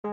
We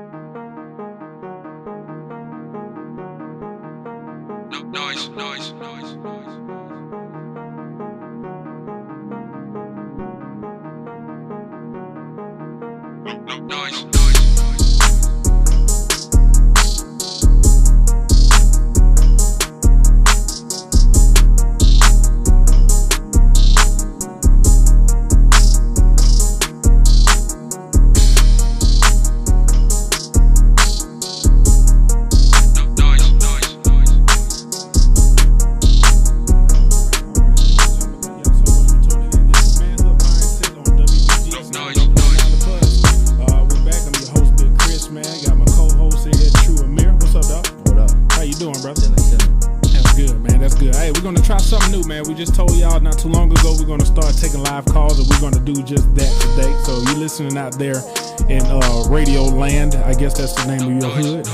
just told y'all not too long ago we're going to start taking live calls, and we're going to do just that today. So you listening out there in radio land, I guess that's the name of your hood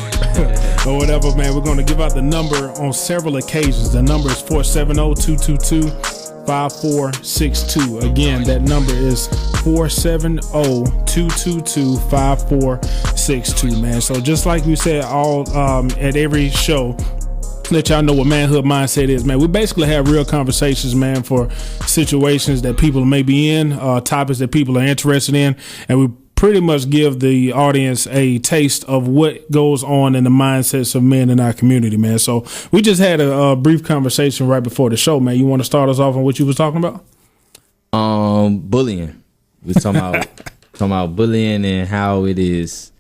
or whatever, man. We're going to give out the number on several occasions. The number is 470-222-5462. Again, that number is 470-222-5462, man. So just like we said all at every show, let y'all know what Manhood Mindset is, man. We basically have real conversations, man, for situations that people may be in, topics that people are interested in, and we pretty much give the audience a taste of what goes on in the mindsets of men in our community, man. So we just had a brief conversation right before the show, man. You want to start us off on what you was talking about? Bullying. We was talking about bullying and how it is.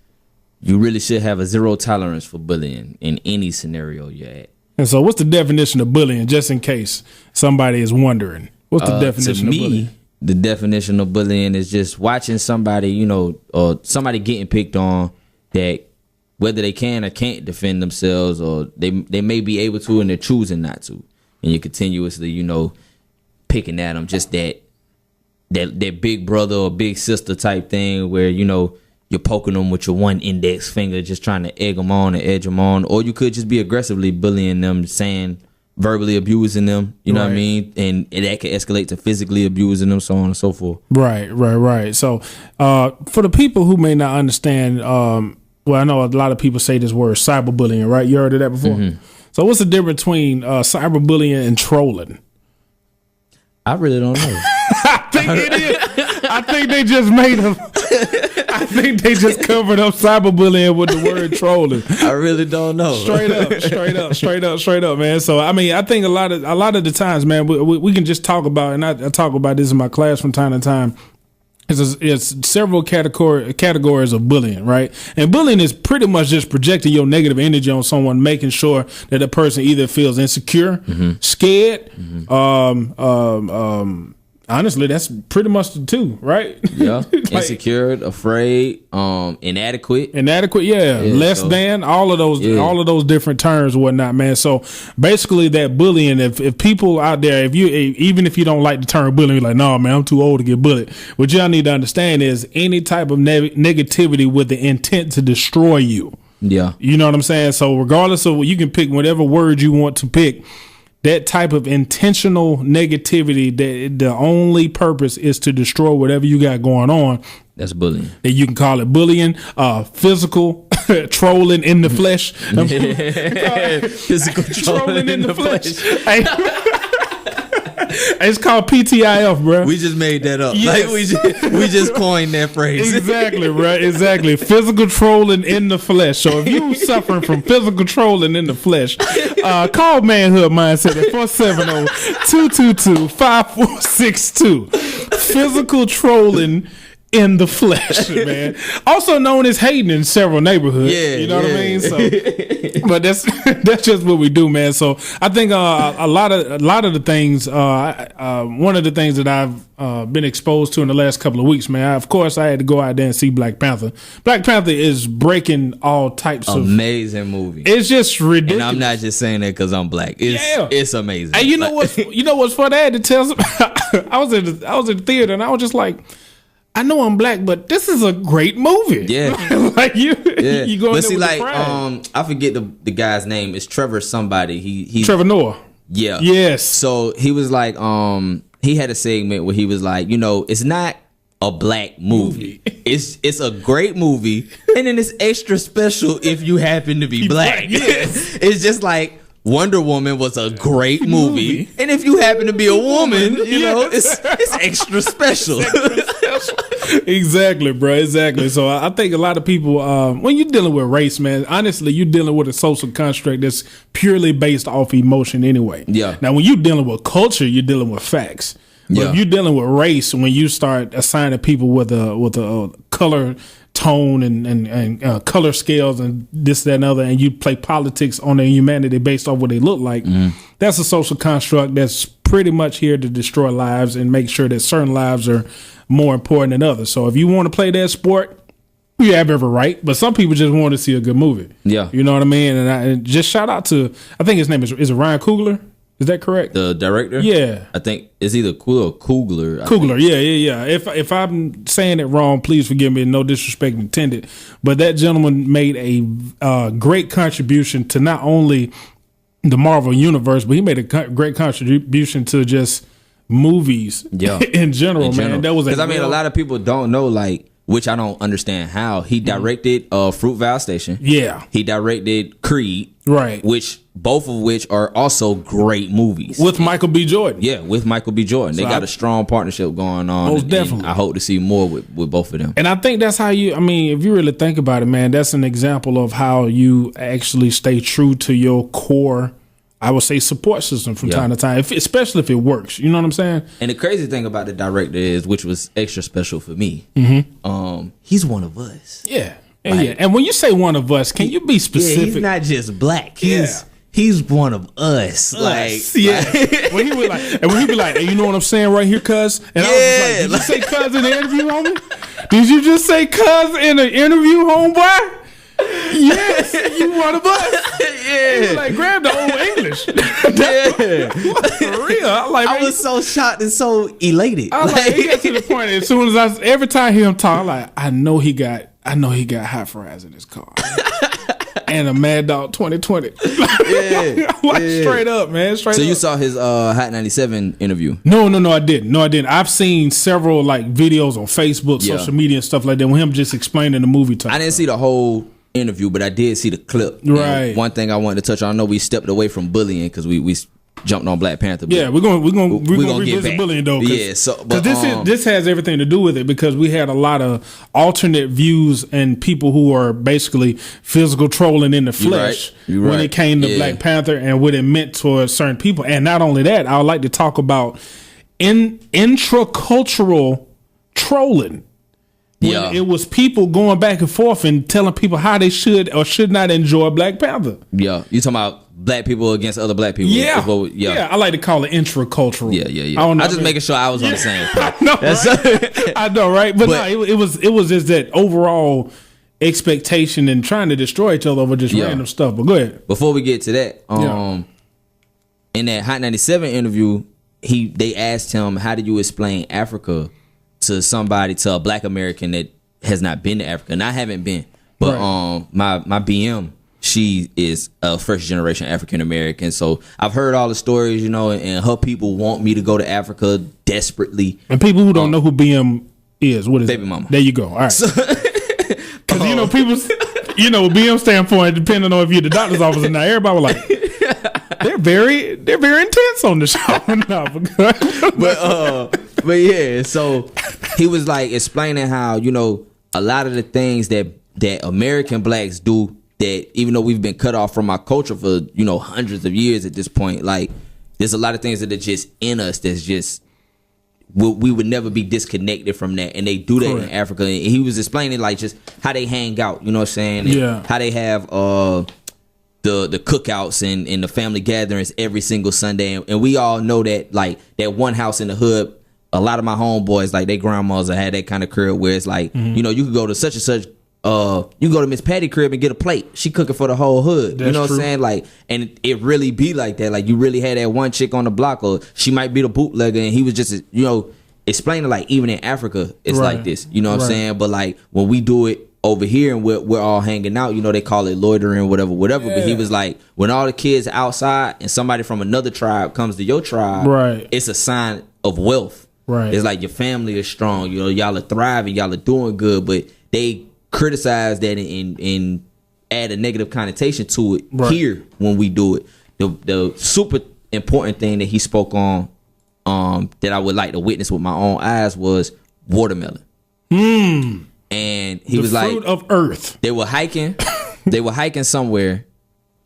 You really should have a zero tolerance for bullying in any scenario you're at. And so what's the definition of bullying, just in case somebody is wondering? What's the definition of bullying? The definition of bullying is just watching somebody, or somebody getting picked on, that whether they can or can't defend themselves, or they may be able to and they're choosing not to. And you're continuously, picking at them, just that big brother or big sister type thing where, you're poking them with your one index finger, just trying to egg them on and edge them on. Or you could just be aggressively bullying them, verbally abusing them, you know what I mean? And that could escalate to physically abusing them, so on and so forth. Right. So for the people who may not understand, well, I know a lot of people say this word cyberbullying, right? You heard of that before? Mm-hmm. So what's the difference between cyberbullying and trolling? I really don't know. I think it is. I think they just made them. I think they just covered up cyberbullying with the word trolling. I really don't know. Straight up, man. So I mean, I think a lot of the times, man, we can just talk about, and I talk about this in my class from time to time. It's several categories of bullying, right? And bullying is pretty much just projecting your negative energy on someone, making sure that the person either feels insecure, scared, honestly, that's pretty much the two, right? Yeah. Insecure, afraid, inadequate. Yeah. Less than, all of those different terms and whatnot, man. So basically that bullying, if people out there, even if you don't like the term bullying, you're like, no, man, I'm too old to get bullied. What y'all need to understand is any type of negativity with the intent to destroy you. Yeah. You know what I'm saying? So regardless of, you can pick whatever word you want to pick. That type of intentional negativity, that the only purpose is to destroy whatever you got going on. That's bullying. And you can call it bullying, physical trolling in the flesh. Physical trolling in the flesh. It's called PTIF, bro. We just made that up. Yes. Like we just coined that phrase. Exactly, right? Exactly. Physical trolling in the flesh. So if you suffering from physical trolling in the flesh, call Manhood Mindset at 470-222-5462. Physical trolling in the flesh, man. Also known as hating in several neighborhoods. Yeah, you know what I mean? So, but that's just what we do, man. So I think a lot of the things. One of the things that I've been exposed to in the last couple of weeks, man. Of course, I had to go out there and see Black Panther. Black Panther is breaking all types of amazing movie. It's just ridiculous. And I'm not just saying that because I'm black. It's amazing. And you know what's funny? I had to tell some. I was in the theater and I was just like, I know I'm black, but this is a great movie. Yeah. Like you go. But see, like, I forget the guy's name. It's Trevor somebody. He's Trevor Noah. Yeah. Yes. So he was like, he had a segment where he was like, it's not a black movie. It's a great movie, and then it's extra special if you happen to be black. Yes. It's just like Wonder Woman was a great movie, and if you happen to be a woman, you know, it's extra special. Exactly, bro. Exactly. So I think a lot of people, when you're dealing with race, man, honestly, you're dealing with a social construct that's purely based off emotion anyway. Yeah. Now, when you're dealing with culture, you're dealing with facts. But Yeah. if you're dealing with race, when you start assigning people with a color tone and color scales and this, that, and other, and you play politics on their humanity based off what they look like, that's a social construct that's pretty much here to destroy lives and make sure that certain lives are more important than others. So if you want to play that sport, you have every right, but some people just want to see a good movie. Yeah. You know what I mean? And just shout out to, I think his name is it Ryan Coogler? Is that correct? The director? Yeah. I think it's either Coogler or Coogler. Coogler, yeah. If I'm saying it wrong, please forgive me. No disrespect intended. But that gentleman made a great contribution to not only the Marvel universe, but he made a great contribution to just movies in general, man. That was because I mean, a lot of people don't know, like, which I don't understand how he directed Fruitvale Station. Yeah, he directed Creed, right? Which both of which are also great movies with Michael B. Jordan. Yeah, with Michael B. Jordan, they got a strong partnership going on. Most definitely, I hope to see more with both of them. And I think that's how you. I mean, if you really think about it, man, that's an example of how you actually stay true to your core, I would say, support system from time to time, especially if it works. You know what I'm saying? And the crazy thing about the director is, which was extra special for me, he's one of us. Yeah. Like, and when you say one of us, can you be specific? Yeah, he's not just black. He's one of us. Like, when he was like, and when he be like, hey, you know what I'm saying right here, cuz? And I was like, did you say cuz in the interview, homie? Did you just say cuz in the interview, homeboy? Yes, you one of us. Yeah, he was like, grab the old English. For real. I was so shocked and so elated. I like, he got to the point. As soon as every time I hear him talk, I'm like, I know he got hot fries in his car. And a Mad Dog 2020. Straight up, man. Straight up. So you saw his Hot 97 interview? No, I didn't. I've seen several like videos on Facebook, social media and stuff like that with him just explaining the movie to me. I didn't see the whole interview, but I did see the clip. Right. And one thing I wanted to touch on, I know we stepped away from bullying because we jumped on Black Panther. Yeah, we're gonna revisit bullying though. This has everything to do with it because we had a lot of alternate views and people who are basically physical trolling in the flesh when it came to Black Panther and what it meant to certain people. And not only that, I would like to talk about intracultural trolling. When it was people going back and forth and telling people how they should or should not enjoy Black Panther. Yeah, you talking about black people against other black people? Yeah, I like to call it intracultural. Yeah. I just making sure I was on the same page. I know, right? But no, it was just that overall expectation and trying to destroy each other over just random stuff. But go ahead. Before we get to that, in that Hot 97 interview, they asked him, how did you explain Africa to a black American that has not been to Africa? And I haven't been, but my BM, she is a first generation African American, so I've heard all the stories, and her people want me to go to Africa desperately. And people who don't know who BM is, what is baby mama? There you go. All right, because people, BM stand for, depending on if you're the doctor's office or not. Everybody was like, they're very intense on the show. But yeah, so he was like explaining how, a lot of the things that American blacks do, that even though we've been cut off from our culture for, hundreds of years at this point, like there's a lot of things that are just in us that's just, we would never be disconnected from that. And they do that in Africa. And he was explaining like just how they hang out, you know what I'm saying? And how they have the cookouts and the family gatherings every single Sunday. And we all know that, like, that one house in the hood, a lot of my homeboys, like, their grandmas had that kind of crib where it's like, you could go to such and such, you can go to Miss Patty crib and get a plate. She cooking for the whole hood. That's you know what true. I'm saying? Like, and it really be like that. Like, you really had that one chick on the block, or she might be the bootlegger, and he was just, explaining, like, even in Africa, it's like this. You know what I'm saying? But, like, when we do it over here and we're all hanging out, they call it loitering, whatever. But he was like, when all the kids are outside and somebody from another tribe comes to your tribe, it's a sign of wealth. Right. It's like your family is strong. You know, y'all are thriving, y'all are doing good, but they criticize that and add a negative connotation to it here when we do it. The super important thing that he spoke on that I would like to witness with my own eyes was watermelon. And he was like, fruit of earth. They were hiking. They were hiking somewhere,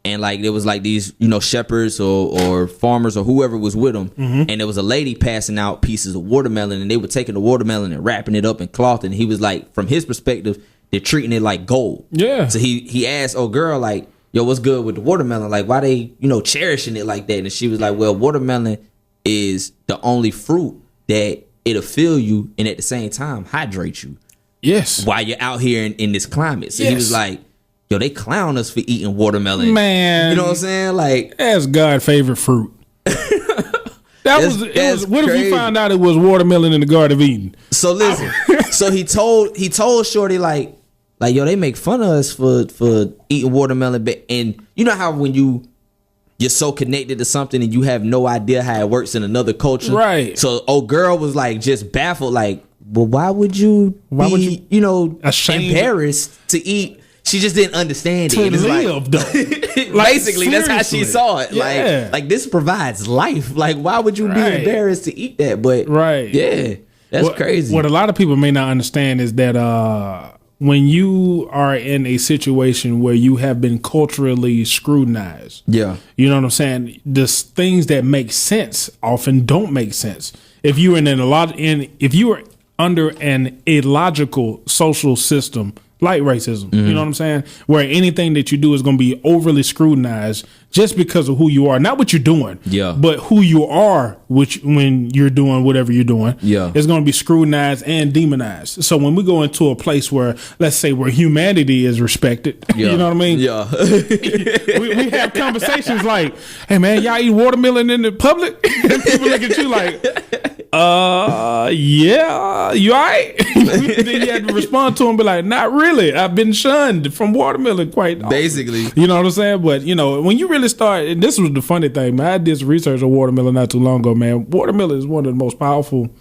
and like there was like these, you know, shepherds or farmers or whoever was with them, and there was a lady passing out pieces of watermelon, and they were taking the watermelon and wrapping it up in cloth, and he was like, from his perspective, they're treating it like gold. Yeah. So he asked, "Oh girl, like, yo, what's good with the watermelon? Like, why they, you know, cherishing it like that?" And she was like, "Well, watermelon is the only fruit that it'll fill you and at the same time hydrate you. Yes. While you're out here in this climate." So he was like, yo, they clown us for eating watermelon. Man. You know what I'm saying? Like, that's God's favorite fruit. What if he found out it was watermelon in the Garden of Eden? So listen, so he told Shorty like, yo, they make fun of us for eating watermelon. And you know how when you're so connected to something and you have no idea how it works in another culture? Right. So old girl was like just baffled, like, well, why would you be, you know, embarrassed to eat? She just didn't understand it. It's live, though. Basically, that's how she saw it. Yeah. Like this provides life. Like, why would you be embarrassed to eat that? But yeah, that's crazy. What a lot of people may not understand is that when you are in a situation where you have been culturally scrutinized, you know what I'm saying? The things that make sense often don't make sense. If you are under an illogical social system like racism, you know what I'm saying? Where anything that you do is going to be overly scrutinized just because of who you are, not what you're doing, but who you are, when you're doing whatever you're doing, is going to be scrutinized and demonized. So when we go into a place where, let's say, where humanity is respected, you know what I mean? Yeah. we have conversations like, hey man, y'all eat watermelon in the public? And people look at you like, yeah, you all right? Then you had to respond to him, be like, not really. I've been shunned from watermelon quite often. Basically. You know what I'm saying? But, you know, when you really start, and this was the funny thing, man, I did some research on watermelon not too long ago, man. Watermelon is one of the most powerful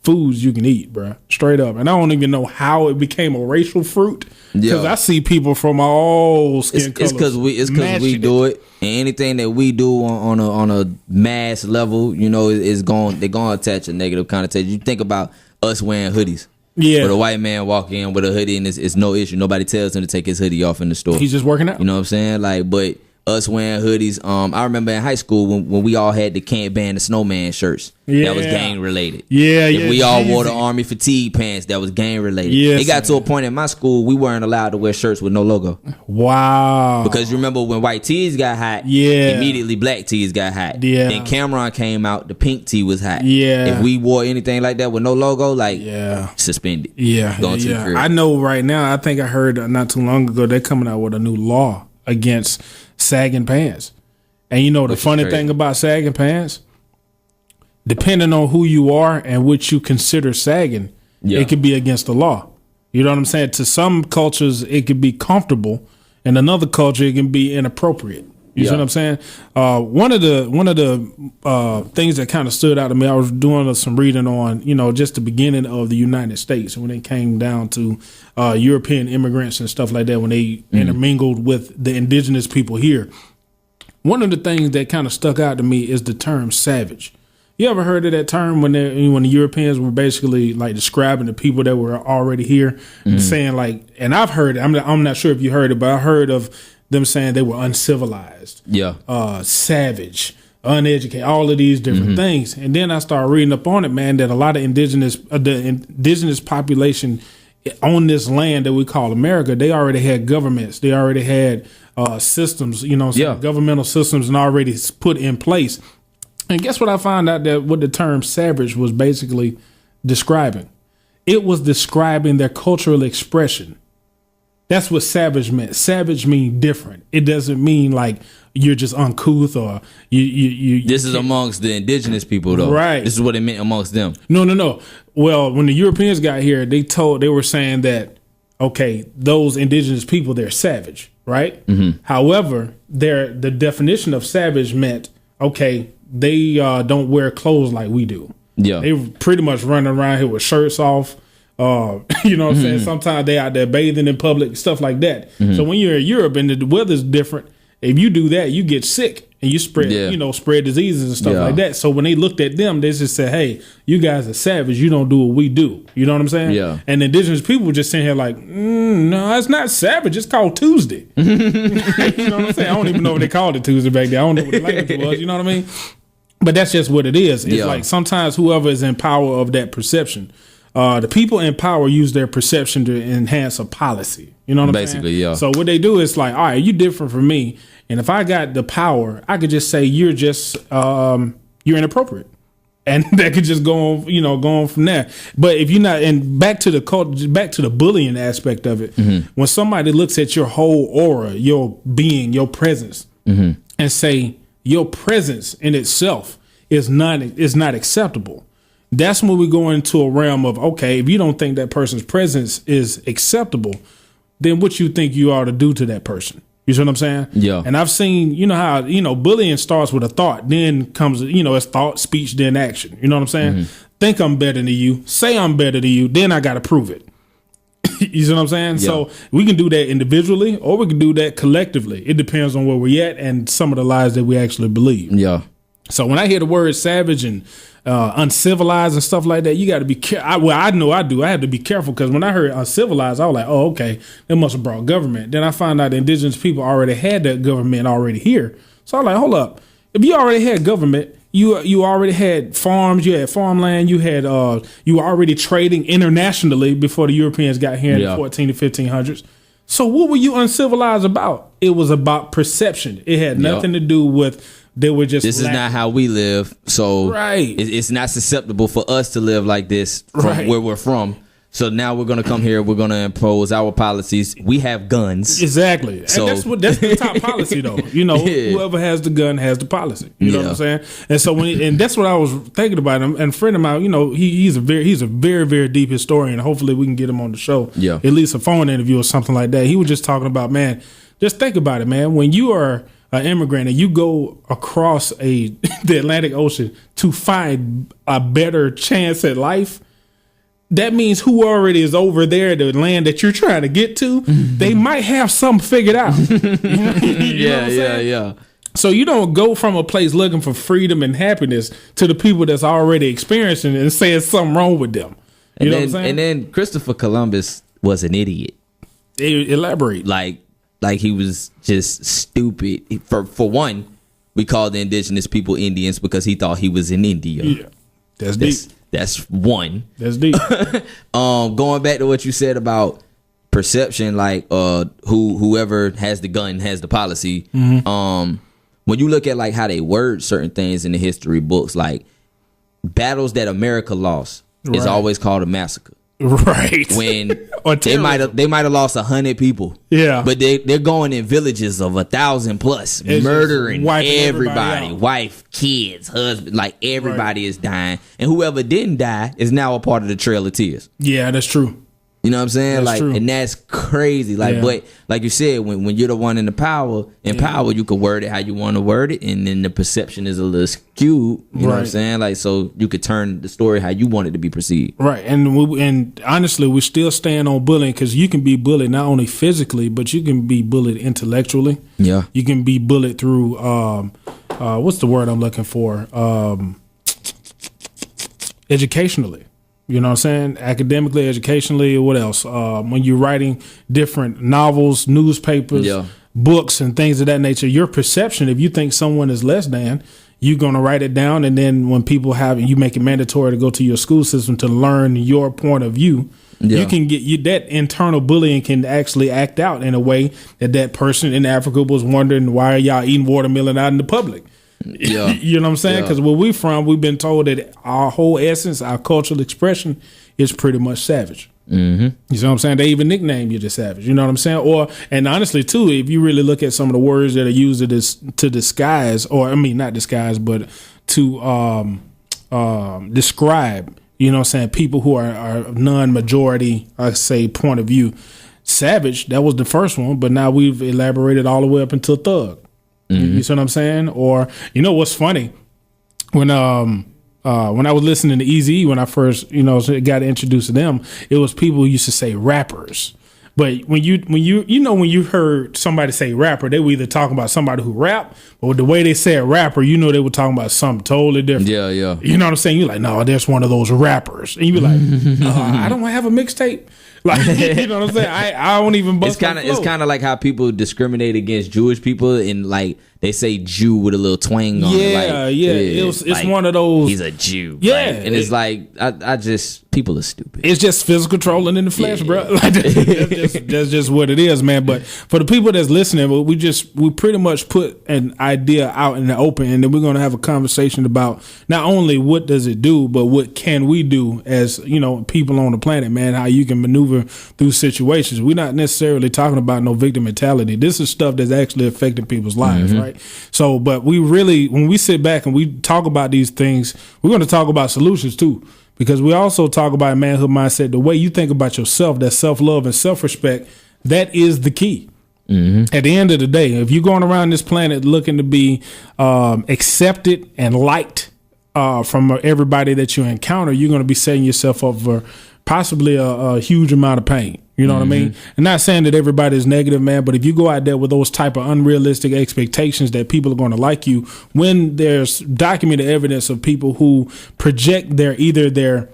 foods you can eat, bro. Straight up. And I don't even know how it became a racial fruit, because I see people from all skin colors. It's because we do it. And anything that we do on a mass level, you know, they're gonna attach a negative connotation. You think about us wearing hoodies. Yeah. But a white man walk in with a hoodie and it's no issue. Nobody tells him to take his hoodie off in the store. He's just working out. You know what I'm saying? Like, but us wearing hoodies. I remember in high school when we all had the Can't Ban the Snowman shirts. Yeah. That was gang related. If we all wore the Army fatigue pants, that was gang related. Yes, it got to a point in my school we weren't allowed to wear shirts with no logo. Wow. Because you remember when white tees got hot, immediately black tees got hot. Yeah. Then Cameron came out, the pink tee was hot. Yeah. If we wore anything like that with no logo, like suspended. Yeah. Going to the crib. I know right now, I think I heard not too long ago they're coming out with a new law against sagging pants. And you know the funny thing about sagging pants, depending on who you are and what you consider sagging, it could be against the law. You know what I'm saying? To some cultures it could be comfortable, and another culture it can be inappropriate. You see what I'm saying? One of the things that kind of stood out to me, I was doing some reading on, you know, just the beginning of the United States when it came down to European immigrants and stuff like that, when they intermingled with the indigenous people here. One of the things that kind of stuck out to me is the term savage. You ever heard of that term when the Europeans were basically like describing the people that were already here, saying like, and I've heard it, I'm not sure if you heard it, but I heard of them saying they were uncivilized, savage, uneducated, all of these different things. And then I started reading up on it, man, that a lot of the indigenous population on this land that we call America, they already had governments. They already had systems, you know, governmental systems and already put in place. And guess what I found out that what the term savage was basically describing? It was describing their cultural expression. That's what savage meant. Savage mean different. It doesn't mean like you're just uncouth or you. This is amongst the indigenous people, though. Right. This is what it meant amongst them. No. Well, when the Europeans got here, they were saying that, okay, those indigenous people, they're savage, right? However, the definition of savage meant, okay, they don't wear clothes like we do. Yeah. They pretty much running around here with shirts off. You know what I'm saying? Sometimes they out there bathing in public, stuff like that. So when you're in Europe and the weather's different, if you do that, you get sick and you spread, spread diseases and stuff like that. So when they looked at them, they just said, "Hey, you guys are savage. You don't do what we do." You know what I'm saying? Yeah. And the indigenous people were just sitting here like, "No, it's not savage. It's called Tuesday." You know what I'm saying? I don't even know what they called it Tuesday back then. I don't know what the language was. You know what I mean? But that's just what it is. It's like sometimes whoever is in power of that perception. The people in power use their perception to enhance a policy. You know what I'm saying? Basically, yeah. So what they do is like, all right, you different from me, and if I got the power, I could just say you're just you're inappropriate, and that could just go on, go on from there. But if you're not, and back to the bullying aspect of it, when somebody looks at your whole aura, your being, your presence, and say your presence in itself is not acceptable. That's when we go into a realm of, okay, if you don't think that person's presence is acceptable, then what you think you ought to do to that person. You see what I'm saying? Yeah. And I've seen, how, bullying starts with a thought, then comes, it's thought, speech, then action. You know what I'm saying? Think I'm better than you, say I'm better than you, then I got to prove it. You see what I'm saying? Yeah. So we can do that individually or we can do that collectively. It depends on where we're at and some of the lies that we actually believe. Yeah. So when I hear the word savage and uncivilized and stuff like that, you got to be careful. I know I do. I had to be careful because when I heard uncivilized, I was like, oh, okay, they must have brought government. Then I found out the indigenous people already had that government already here. So I was like, hold up. If you already had government, you already had farms, you had farmland, you were already trading internationally before the Europeans got here in the 14 to 1500s. So what were you uncivilized about? It was about perception. It had nothing to do with they were just. This is not how we live. So it's not susceptible for us to live like this from where we're from. So now we're going to come here. We're going to impose our policies. We have guns. Exactly. So and that's the top policy, though. Whoever has the gun has the policy. You know what I'm saying? And so and that's what I was thinking about. And a friend of mine, he's a very, very deep historian. Hopefully we can get him on the show. Yeah. At least a phone interview or something like that. He was just talking about, man, just think about it, man. When you are an immigrant and you go across the Atlantic Ocean to find a better chance at life, that means who already is over there, the land that you're trying to get to, they might have something figured out. Yeah. So you don't go from a place looking for freedom and happiness to the people that's already experiencing it and saying something wrong with them. You know what I'm saying? And then Christopher Columbus was an idiot. Elaborate. Like he was just stupid. For one, we call the indigenous people Indians because he thought he was in India. Yeah, that's deep. That's one. That's deep. Going back to what you said about perception, like whoever has the gun has the policy. When you look at like how they word certain things in the history books, like battles that America lost is always called a massacre. Right. When they might have lost 100 people. Yeah. But they're going in villages of 1,000 plus, it's murdering everybody, wife, kids, husband, like everybody is dying. And whoever didn't die is now a part of the Trail of Tears. Yeah, that's true. You know what I'm saying? That's true. And that's crazy. But like you said, when you're the one in the power, you can word it how you want to word it, and then the perception is a little skewed. You know what I'm saying? Like, so you could turn the story how you want it to be perceived. Right. And honestly, we still stand on bullying because you can be bullied not only physically, but you can be bullied intellectually. Yeah. You can be bullied through what's the word I'm looking for? Educationally. You know what I'm saying? Academically, educationally, or what else? When you're writing different novels, newspapers, books, and things of that nature, your perception, if you think someone is less than, you're going to write it down. And then when people you make it mandatory to go to your school system to learn your point of view, you can get that internal bullying can actually act out in a way that person in Africa was wondering, why are y'all eating watermelon out in the public? Yeah. You know what I'm saying? Because where we from, we've been told that our whole essence, our cultural expression is pretty much savage. You see what I'm saying? They even nickname you the savage. You know what I'm saying? And honestly, too, if you really look at some of the words that are used to disguise, or I mean, not disguise, but to describe, you know what I'm saying, people who are non-majority, I say, point of view. Savage, that was the first one, but now we've elaborated all the way up until thug. You see what I'm saying? Or, you know what's funny? When when I was listening to Eazy, when I first, got introduced to them, it was people who used to say rappers. But when you heard somebody say rapper, they were either talking about somebody who rap, or the way they said rapper, they were talking about something totally different. Yeah, yeah. You know what I'm saying? You're like, no, there's one of those rappers. And you be like, I don't have a mixtape. Like, you know what I'm saying? I don't even bust It's kind of like how people discriminate against Jewish people, and like they say Jew with a little twang on it. Like, It's like, one of those. He's a Jew. Yeah. Like, and it's like, I just, people are stupid. It's just physical trolling in the flesh, bro. Like, that's just what it is, man. But for the people that's listening, we pretty much put an idea out in the open, and then we're going to have a conversation about not only what does it do, but what can we do as, people on the planet, man, how you can maneuver through situations. We're not necessarily talking about no victim mentality. This is stuff that's actually affecting people's lives, right? So, but we really, when we sit back and we talk about these things, we're going to talk about solutions too. Because we also talk about manhood mindset, the way you think about yourself, that self-love and self-respect, that is the key. At the end of the day, if you're going around this planet looking to be accepted and liked from everybody that you encounter, you're going to be setting yourself up for possibly a huge amount of pain. You know what I mean? I'm not saying that everybody is negative, man, but if you go out there with those type of unrealistic expectations that people are going to like you, when there's documented evidence of people who project either their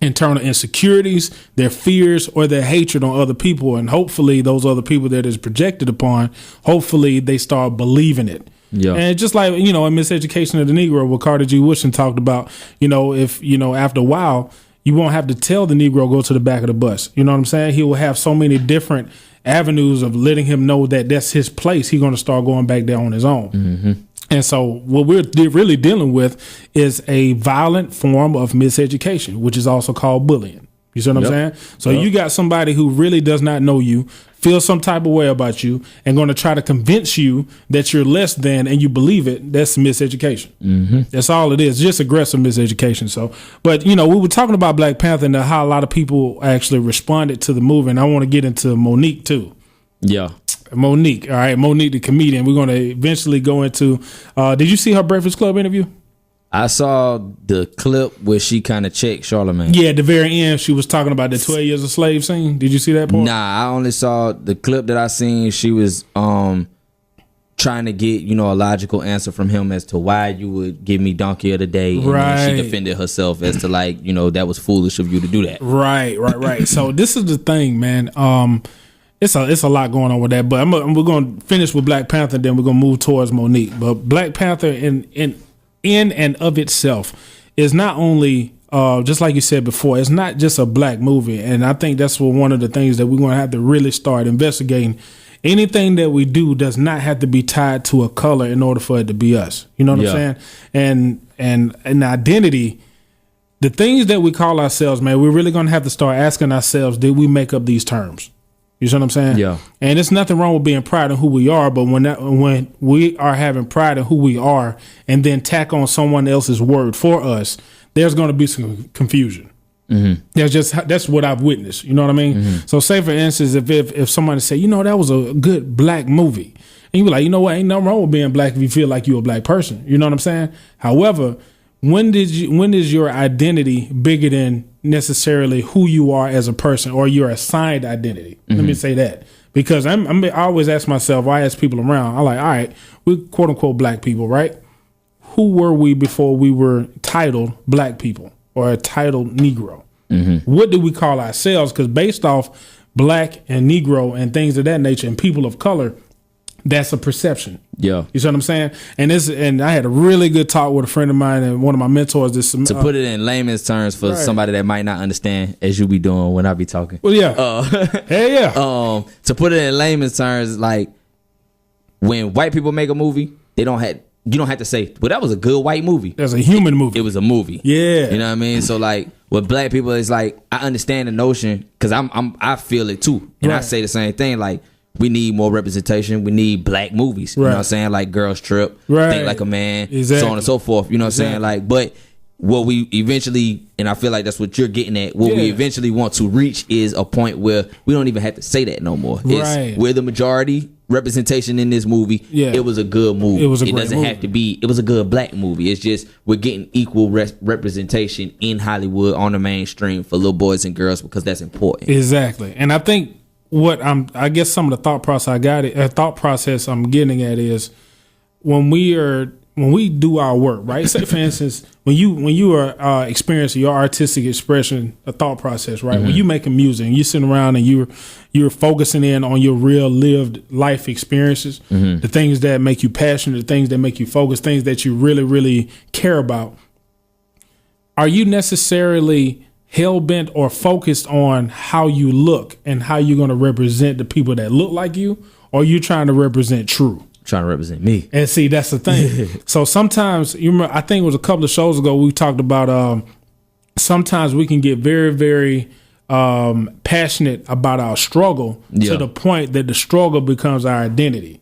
internal insecurities, their fears, or their hatred on other people, and hopefully those other people that is projected upon, hopefully they start believing it. Yeah. And just like, in Miseducation of the Negro, what Carter G. Woodson talked about, if, after a while, you won't have to tell the Negro go to the back of the bus. You know what I'm saying? He will have so many different avenues of letting him know that that's his place. He's going to start going back there on his own. And so what we're really dealing with is a violent form of miseducation, which is also called bullying. You see what I'm saying? So you got somebody who really does not know you, feels some type of way about you, and going to try to convince you that you're less than, and you believe it. That's miseducation. That's all it is, just aggressive miseducation. So, but we were talking about Black Panther and how a lot of people actually responded to the movie, and I want to get into Monique too. Yeah. Monique, all right, Monique the comedian. We're going to eventually go into, did you see her Breakfast Club interview? I saw the clip where she kind of checked Charlamagne. Yeah, at the very end, she was talking about the 12 years a slave scene. Did you see that part? Nah, I only saw the clip that I seen. She was trying to get, a logical answer from him as to why you would give me Donkey of the Day. And then she defended herself as to that was foolish of you to do that. Right. So this is the thing, man. It's a lot going on with that. But we're going to finish with Black Panther, then we're going to move towards Monique. But Black Panther in and of itself is not only just like you said before, it's not just a black movie. And I think that's one of the things that we're going to have to really start investigating. Anything that we do does not have to be tied to a color in order for it to be us. You know what I'm saying? And identity, the things that we call ourselves, man, we're really going to have to start asking ourselves, did we make up these terms? You see what I'm saying? Yeah. And there's nothing wrong with being proud of who we are, but when we are having pride in who we are and then tack on someone else's word for us, there's going to be some confusion. That's what I've witnessed. You know what I mean? So say for instance, if somebody say, that was a good black movie, and you be like, what, ain't nothing wrong with being black if you feel like you're a black person. You know what I'm saying? However, when is your identity bigger than necessarily who you are as a person or your assigned identity? Let me say that, because I always ask myself, I ask people around, I'm like, all right, we're quote unquote black people, right? Who were we before we were titled black people or a titled Negro? What do we call ourselves? Because based off black and Negro and things of that nature and people of color, that's a perception. Yeah. You see what I'm saying? And I had a really good talk with a friend of mine and one of my mentors. To put it in layman's terms for somebody that might not understand, as you be doing when I be talking. Well, yeah. Hey, yeah. To put it in layman's terms, like when white people make a movie, you don't have to say, well, that was a good white movie. That's a human movie. It was a movie. Yeah. You know what I mean? So like with black people, it's like, I understand the notion because I feel it too. And I say the same thing. Like, we need more representation. We need black movies. You know what I'm saying? Like Girls Trip, Think Like a Man, so on and so forth. You know what I'm saying? Like, but what we eventually, and I feel like that's what you're getting at, what we eventually want to reach is a point where we don't even have to say that no more. Right. We're the majority representation in this movie. It was a good movie. It doesn't have to be, it was a good black movie. It's just we're getting equal representation in Hollywood on the mainstream for little boys and girls because that's important. Exactly. And I think I guess some of the thought process I'm getting at is when we do our work, right? Say for instance, when you are experiencing your artistic expression, a thought process, right? When you making music and you sitting around and you're focusing in on your real lived life experiences, the things that make you passionate, the things that make you focus, things that you really, really care about. Are you necessarily hell-bent or focused on how you look and how you're going to represent the people that look like you, or are you trying to represent true? Trying to represent me. And see, that's the thing. So sometimes, you remember, I think it was a couple of shows ago, we talked about sometimes we can get very, very passionate about our struggle to the point that the struggle becomes our identity.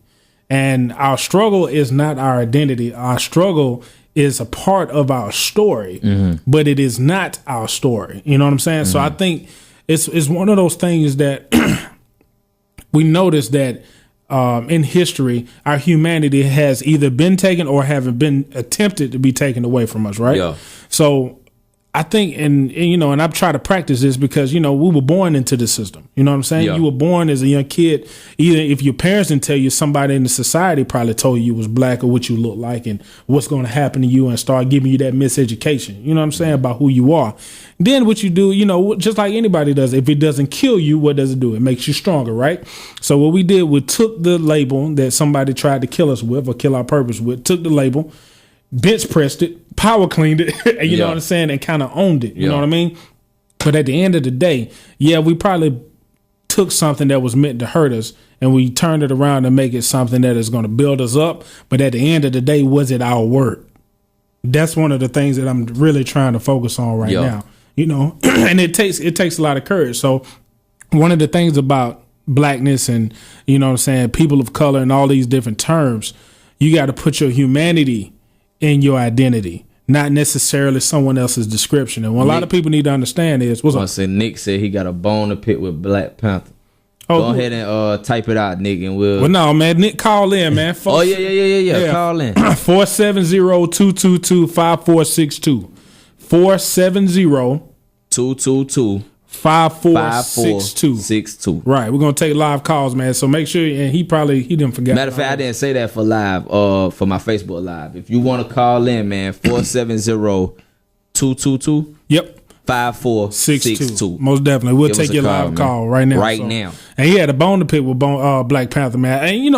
And our struggle is not our identity. Our struggle is a part of our story, but it is not our story. You know what I'm saying? So I think it's one of those things that we notice that in history, our humanity has either been taken or haven't been attempted to be taken away from us, right? Yeah. So I think, and I've tried to practice this because, we were born into the system. You know what I'm saying? Yeah. You were born as a young kid. Either if your parents didn't tell you, somebody in the society probably told you was black or what you look like and what's going to happen to you and start giving you that miseducation. You know what I'm saying? About who you are. Then what you do, just like anybody does, if it doesn't kill you, what does it do? It makes you stronger, right? So what we did, we took the label that somebody tried to kill us with or kill our purpose with, took the label, bench pressed it, power cleaned it, you know what I'm saying, and kind of owned it. You know what I mean? But at the end of the day, we probably took something that was meant to hurt us and we turned it around and make it something that is going to build us up. But at the end of the day, was it our work? That's one of the things that I'm really trying to focus on right now. And it takes a lot of courage. So one of the things about blackness and, people of color and all these different terms, you got to put your humanity in your identity, not necessarily someone else's description. And what a lot of people need to understand is, Nick said he got a bone to pick with Black Panther. Go ahead and type it out, Nick, and we'll. Well, no, man, Nick, call in, man. Yeah. Call in 470-222-5462. 470-222. 5462. Right, we're gonna take live calls, man. So make sure, and he didn't forget. Matter of fact, I didn't say that for live, for my Facebook live. If you want to call in, man, 470-222. Yep. 5462. Most definitely, we'll take your live call right now. Now. And he had a bone to pick with Black Panther, man. And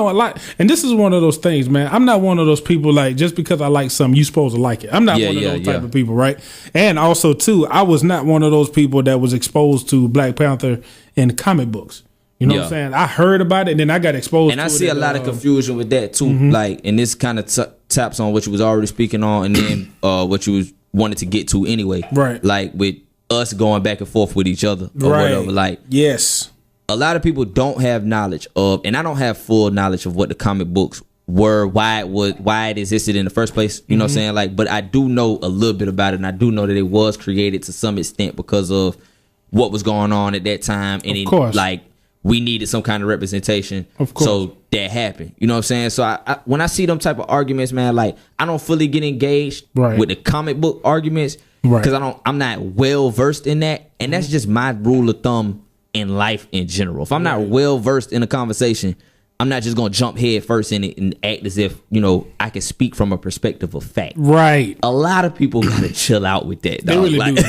and this is one of those things, man. I'm not one of those people like just because I like something, you supposed to like it. I'm not one of those type of people, right? And also too, I was not one of those people that was exposed to Black Panther in comic books. You know what I'm saying? I heard about it and then I got exposed to it. And I see a lot of confusion with that too. Like, and this kind of taps on what you was already speaking on and then what you was wanted to get to anyway. Right. Like with us going back and forth with each other or whatever. Like, yes. A lot of people don't have knowledge of, and I don't have full knowledge of what the comic books were, why it existed in the first place. You know what I'm saying? Like, but I do know a little bit about it, and I do know that it was created to some extent because of what was going on at that time. And of course. We needed some kind of representation. Of course. So that happened. You know what I'm saying? So I when I see them type of arguments, man, like I don't fully get engaged with the comic book arguments because I'm not well versed in that. And that's just my rule of thumb in life in general. If I'm not well versed in a conversation, I'm not just gonna jump head first in it and act as if, I can speak from a perspective of fact. Right. A lot of people gotta chill out with that, dog. They really do.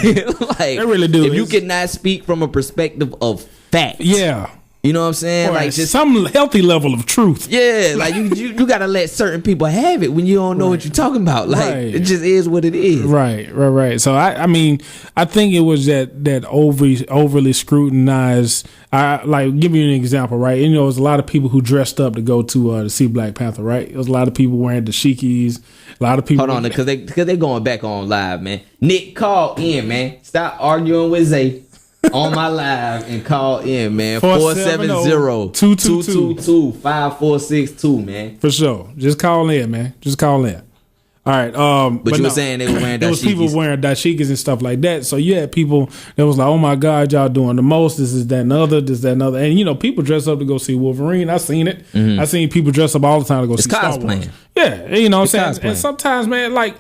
They really do. If you cannot speak from a perspective of fact. Yeah. You know what I'm saying? Right. Like just some healthy level of truth. Yeah, like you gotta let certain people have it when you don't know what you're talking about. Like it just is what it is. Right. So I mean, I think it was that overly scrutinized. Give you an example, right? There was a lot of people who dressed up to go to see Black Panther, right? There was a lot of people wearing dashikis. A lot of people. Hold on, because they going back on live, man. Nick, call in, man. Stop arguing with Zay. On my live and call in, man. 470-222-5462, man. For sure. Just call in, man. Just call in. All right. But you were saying they were wearing there was people dashikis. wearing dashikis and stuff like that. So you had people that was like, oh my God, y'all doing the most. This is that and other. This, that and other. And you know, people dress up to go see Wolverine. I seen it. I seen people dress up all the time to go see Star Wars. Cosplaying. Yeah, you know what I'm saying? Cosplaying. And sometimes, man, like,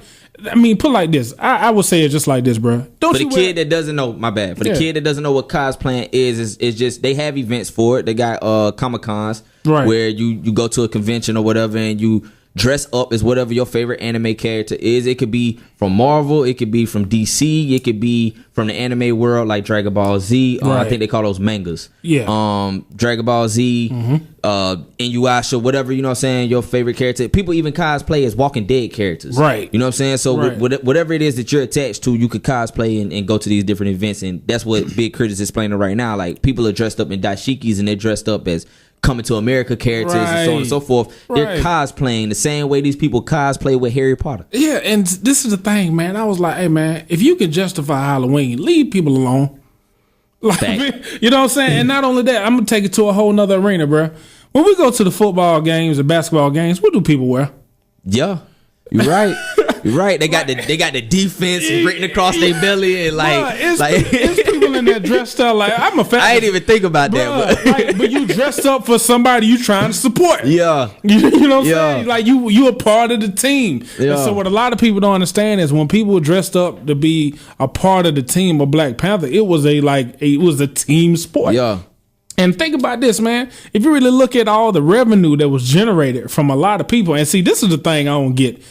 I mean, put it like this. I would say it just like this, bro. For the kid that doesn't know, my bad. For the kid that doesn't know what cosplaying is just they have events for it. They got Comic-Cons where you go to a convention or whatever and you dress up as whatever your favorite anime character is. It could be from Marvel, it could be from DC, it could be from the anime world like Dragon Ball Z. I think they call those mangas. Yeah. Dragon Ball Z, Inuyasha, whatever, you know what I'm saying, your favorite character. People even cosplay as Walking Dead characters. Right. You know what I'm saying? So whatever it is that you're attached to, you could cosplay and go to these different events. And that's what Big Crit is explaining right now. Like, people are dressed up in dashikis and they're dressed up as Coming to America characters and so on and so forth. They're cosplaying the same way these people cosplay with Harry Potter. Yeah, and this is the thing, man. I was like, hey, man, if you can justify Halloween, leave people alone. Like, you know what I'm saying? And not only that, I'm going to take it to a whole nother arena, bro. When we go to the football games or basketball games, what do people wear? Yeah, you're right. You're right. They got the defense written across their belly and it's people in there dressed up like I'm a fan. I ain't even think about that, but you dressed up for somebody you trying to support. Yeah, you know what I'm saying? Like you a part of the team. Yeah. And so what a lot of people don't understand is when people were dressed up to be a part of the team of Black Panther, it was a team sport. Yeah. And think about this, man. If you really look at all the revenue that was generated from a lot of people, and see, this is the thing I don't get.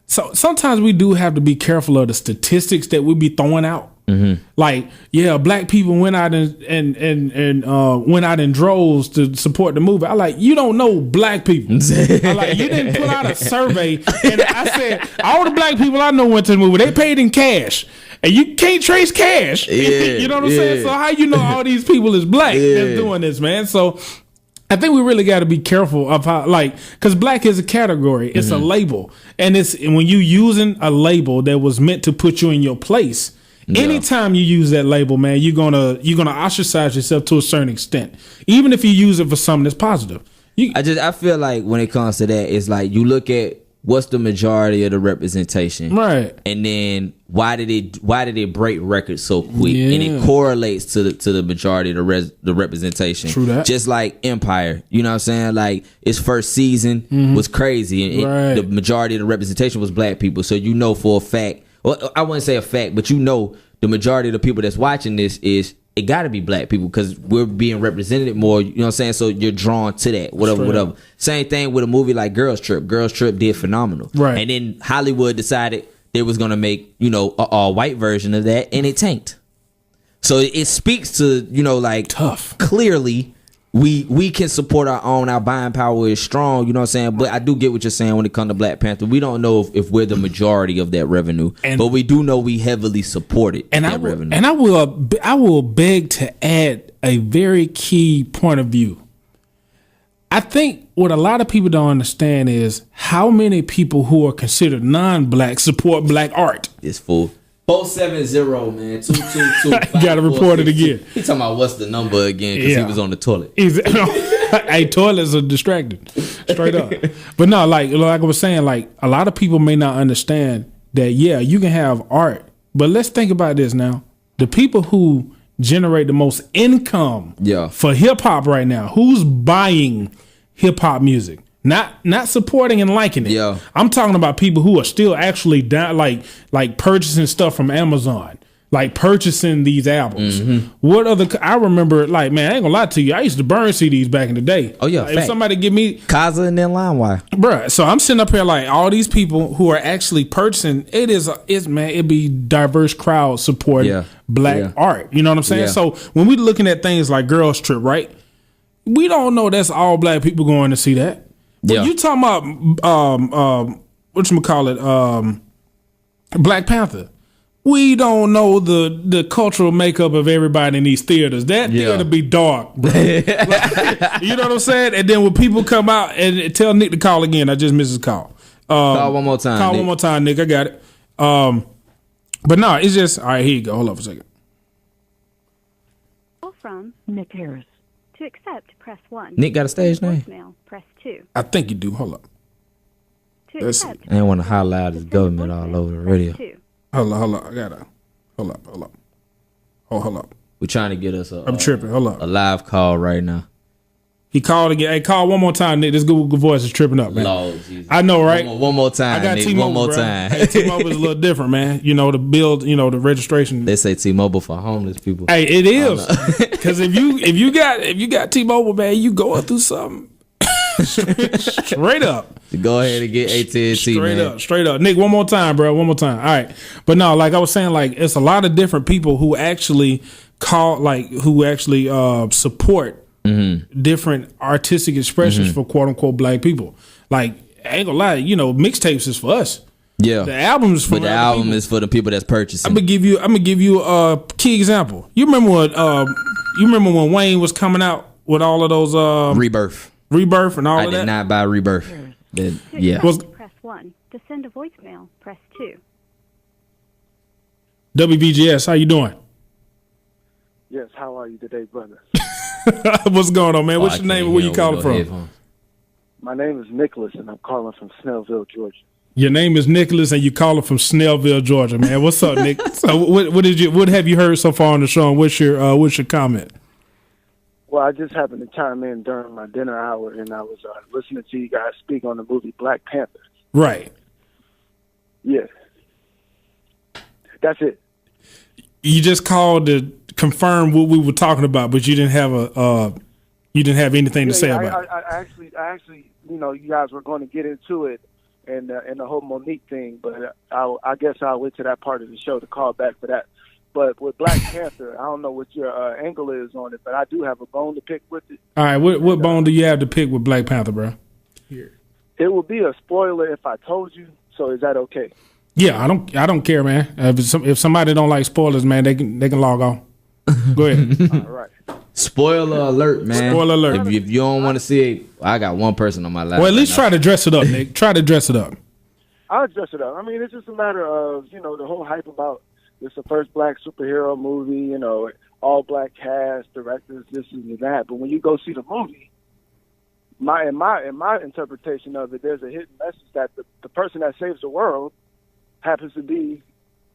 So sometimes we do have to be careful of the statistics that we be throwing out. Mm-hmm. Like, yeah, black people went out and went out in droves to support the movie. I like, you don't know black people. I like, you didn't put out a survey. And I said, all the black people I know went to the movie. They paid in cash. And you can't trace cash. Yeah, you know what I'm saying? So how you know all these people is black that's doing this, man? So I think we really got to be careful of how, like, because black is a category. It's a label. And it's when you using a label that was meant to put you in your place. Yeah. Anytime you use that label, man, you're gonna ostracize yourself to a certain extent, even if you use it for something that's positive. I feel like when it comes to that, it's like you look at what's the majority of the representation, right? And then why did it break records so quick? Yeah. And it correlates to the majority of the representation. True that. Just like Empire, you know what I'm saying? Like its first season was crazy, and the majority of the representation was black people. So you know for a fact. Well, I wouldn't say a fact, but you know the majority of the people that's watching this it got to be black people because we're being represented more, you know what I'm saying? So you're drawn to that, whatever. Same thing with a movie like Girls Trip. Girls Trip did phenomenal. Right. And then Hollywood decided they was going to make, you know, a all-white version of that, and it tanked. So it speaks to, you know, like, tough. Clearly, we can support our own. Our buying power is strong, you know what I'm saying? But I do get what you're saying when it comes to Black Panther. We don't know if we're the majority of that revenue, but we do know we heavily support it. And I will beg to add a very key point of view. I think what a lot of people don't understand is how many people who are considered non-black support black art. It's full. 470, man. 222. Gotta report it again. He talking about what's the number again because he was on the toilet. Hey, toilets are distracted, straight up. But no, like I was saying, like a lot of people may not understand that. Yeah, you can have art, but let's think about this now. The people who generate the most income, for hip hop right now, who's buying hip hop music? Not supporting and liking it. Yeah. I'm talking about people who are still actually down, like purchasing stuff from Amazon, like purchasing these albums. Mm-hmm. What other? I remember, like, man, I ain't gonna lie to you. I used to burn CDs back in the day. Oh yeah, like, if somebody give me Kaza and then LimeWire, bruh. So I'm sitting up here like all these people who are actually purchasing. It be diverse crowd supporting black art. You know what I'm saying? Yeah. So when we looking at things like Girls Trip, right? We don't know that's all black people going to see that. But you talking about whatchamacallit, Black Panther. We don't know the cultural makeup of everybody in these theaters. That theater be dark, bro. Like, you know what I'm saying? And then when people come out and tell Nick to call again, I just missed his call. Call one more time. Call Nick. One more time, Nick. I got it. But no, it's just all right. Here you go. Hold on for a second. From Nick Harris. To accept, press 1. Nick got a stage name? Voicemail, press 2. I think you do. Hold up. To Let's see. accept, I ain't want to holler out to his send a government all voicemail, over the press radio. 2. Hold up. I gotta. Hold up. Hold up. We trying to get us I'm tripping. Hold up. a live call right now. He called again. Hey, call one more time, Nick. This Google voice is tripping up, man. Lord Jesus. I know, right? One more time, I got Nick. T-Mobile, One more bro. time. Hey, T-Mobile is a little different, man. You know, the build, you know, the registration. They say T-Mobile for homeless people. Hey, it is. Because if you got T-Mobile, man, you going through something. Straight up. Go ahead and get AT&T, Straight up. Nick, one more time, bro. One more time. All right. But no, like I was saying, like it's a lot of different people who actually support different artistic expressions for quote unquote black people. Like, I ain't gonna lie, you know, mixtapes is for us. Yeah. The album is for But the other album people. is for the people that's purchasing. I'm gonna give you a key example. You remember when Wayne was coming out with all of those Rebirth. Rebirth and all I of that? did not buy Rebirth. To Yeah. accept, press 1. To send a voicemail, press 2. WBGS, how you doing? Yes, how are you today, brother? What's going on, man? What's I your name can't and where hear you calling with from? no headphones. My name is Nicholas, and I'm calling from Snellville, Georgia. Your name is Nicholas, and you calling from Snellville, Georgia, man. What's up, Nick? So, what have you heard so far on the show? And what's your comment? Well, I just happened to chime in during my dinner hour, and I was listening to you guys speak on the movie Black Panther. Right. Yes. That's it. You just called to confirm what we were talking about, but you didn't have anything to say about it. I actually, you know, you guys were going to get into it and the whole Monique thing, but I guess I'll wait to that part of the show to call back for that. But with Black Panther, I don't know what your angle is on it, but I do have a bone to pick with it. All right, what bone do you have to pick with Black Panther, bro? It would be a spoiler if I told you, so is that okay? Yeah, I don't care, man. If somebody don't like spoilers, man, they can log on. Go ahead. All right. Spoiler alert, man. Spoiler alert. If you don't want to see it, I got one person on my lap. Well, at least try to dress it up, Nick. Try to dress it up. I'll dress it up. I mean, it's just a matter of, you know, the whole hype about it's the first black superhero movie, you know, all black cast, directors, this and that. But when you go see the movie, in my interpretation of it, there's a hidden message that the person that saves the world happens to be,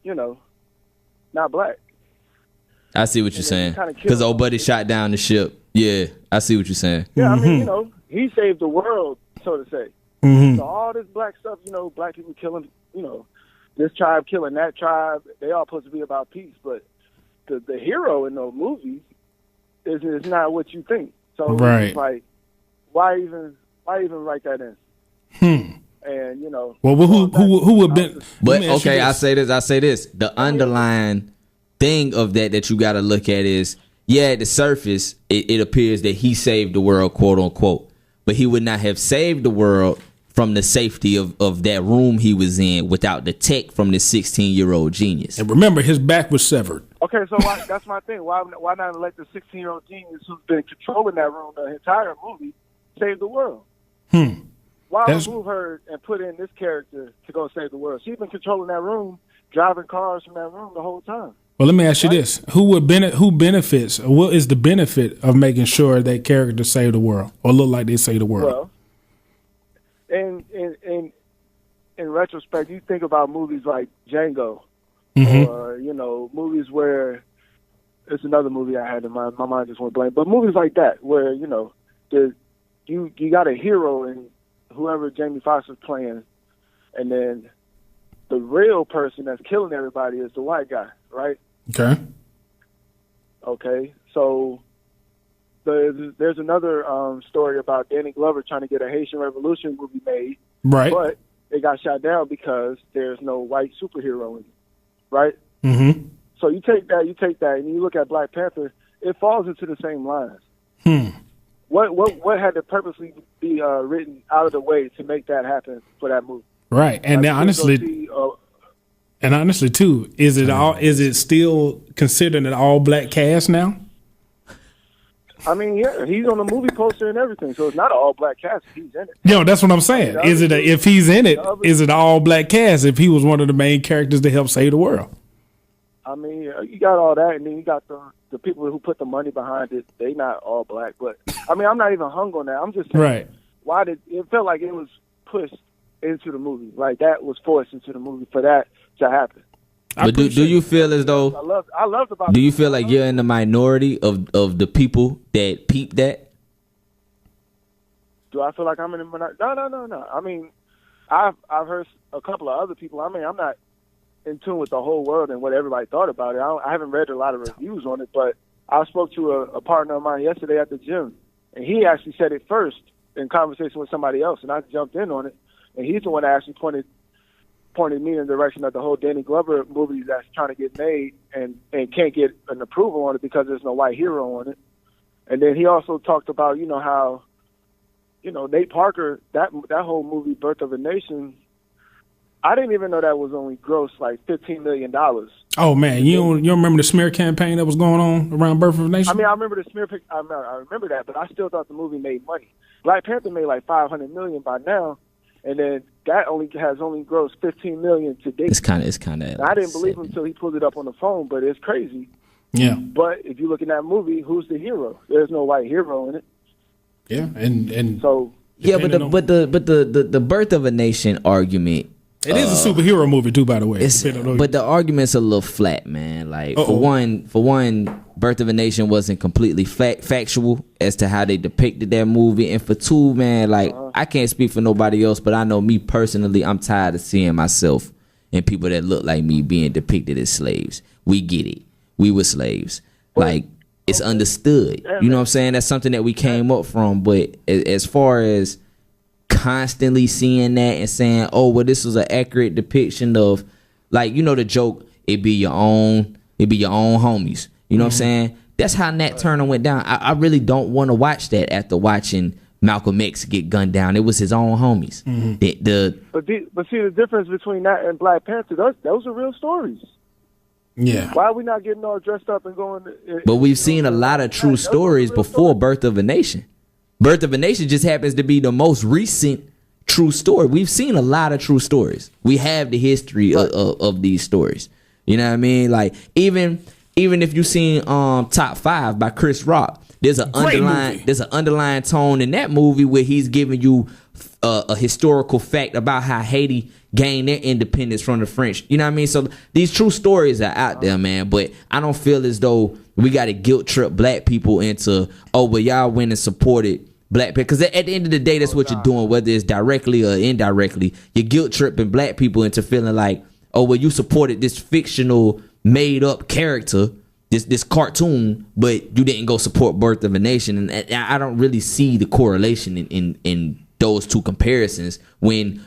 you know, not black. I see what you're saying. Because old buddy shot down the ship. Yeah, I see what you're saying. Yeah, I mean, you know, he saved the world, so to say. Mm-hmm. So all this black stuff, you know, black people killing, you know, this tribe killing that tribe, they all supposed to be about peace. But the hero in those movies is not what you think. So right. It's like, why even write that in? And you know, well, who would been? But okay, I say this. The underlying thing of that you got to look at is, yeah, at the surface, it appears that he saved the world, quote unquote, but he would not have saved the world from the safety of that room he was in without the tech from this 16-year-old genius. And remember, his back was severed. Okay, so that's my thing. Why not let the 16-year-old genius who's been controlling that room the entire movie save the world? Why remove her and put in this character to go save the world? She's been controlling that room, driving cars from that room the whole time. Well, let me ask you this: who benefits? What is the benefit of making sure that character save the world or look like they save the world? Well, in retrospect, you think about movies like Django, or you know, movies where it's another movie I had in mind. My mind just went blank. But movies like that, where you know, you got a hero and whoever Jamie Foxx is playing, and then the real person that's killing everybody is the white guy, right? Okay. So there's another story about Danny Glover trying to get a Haitian Revolution movie made, right? But it got shot down because there's no white superhero in it, right? Mm-hmm. So you take that, and you look at Black Panther, it falls into the same lines. What had to purposely be written out of the way to make that happen for that movie? Right, and now, honestly, too, is it still considered an all black cast now? I mean, yeah, he's on the movie poster and everything, so it's not an all black cast if he's in it. No, that's what I'm saying. If he's in it, is it an all black cast? If he was one of the main characters to help save the world? I mean, you got all that, and then you got the people who put the money behind it. They not all black, but I mean, I'm not even hung on that. I'm just saying, right? Why did it felt like it was pushed into the movie. Like that was forced into the movie for that to happen. But do you feel as though I loved about. Do you feel like you're in the minority of the people that peep that? Do I feel like I'm in the minority? No. I mean, I've heard a couple of other people. I mean, I'm not in tune with the whole world and what everybody thought about it. I haven't read a lot of reviews on it, but I spoke to a partner of mine yesterday at the gym, and he actually said it first in conversation with somebody else, and I jumped in on it, and he's the one that actually pointed me in the direction of the whole Danny Glover movie that's trying to get made and can't get an approval on it because there's no white hero on it. And then he also talked about, how, Nate Parker, that whole movie, Birth of a Nation, I didn't even know that was only gross like $15 million. Oh man, you don't remember the smear campaign that was going on around Birth of a Nation? I mean, I remember the smear. I remember that, but I still thought the movie made money. Black Panther made like $500 million by now, and then that has only grossed $15 million to date. It's kind of. I didn't believe him until he pulled it up on the phone, but it's crazy. Yeah. But if you look in that movie, who's the hero? There's no white hero in it. Yeah, and so yeah, but the Birth of a Nation argument. It is a superhero movie too, by the way. But the argument's a little flat, man. Like for one, Birth of a Nation wasn't completely factual as to how they depicted that movie, and for two, man, like I can't speak for nobody else, but I know me personally, I'm tired of seeing myself and people that look like me being depicted as slaves. We get it. We were slaves. Like it's understood. You know what I'm saying? That's something that we came up from. But as far as constantly seeing that and saying, oh, well, this was an accurate depiction of, like, the joke, it be your own homies. You know what I'm saying? That's how Nat Turner went down. I really don't want to watch that after watching Malcolm X get gunned down. It was his own homies. But see, the difference between that and Black Panther, those are real stories. Yeah. Why are we not getting all dressed up and going? But we've seen a lot of true stories before Birth of a Nation. Birth of a Nation just happens to be the most recent true story. We've seen a lot of true stories. We have the history of these stories. You know what I mean? Like even if you've seen Top 5 by Chris Rock, there's an underlying tone in that movie where he's giving you a historical fact about how Haiti gained their independence from the French. You know what I mean? So these true stories are out there, man. But I don't feel as though we got to guilt trip black people into, oh, well, y'all went and supported black people. Because at the end of the day, that's what you're doing, whether it's directly or indirectly. You're guilt tripping black people into feeling like, oh, well, you supported this fictional made up character, this cartoon, but you didn't go support Birth of a Nation. And I don't really see the correlation in those two comparisons when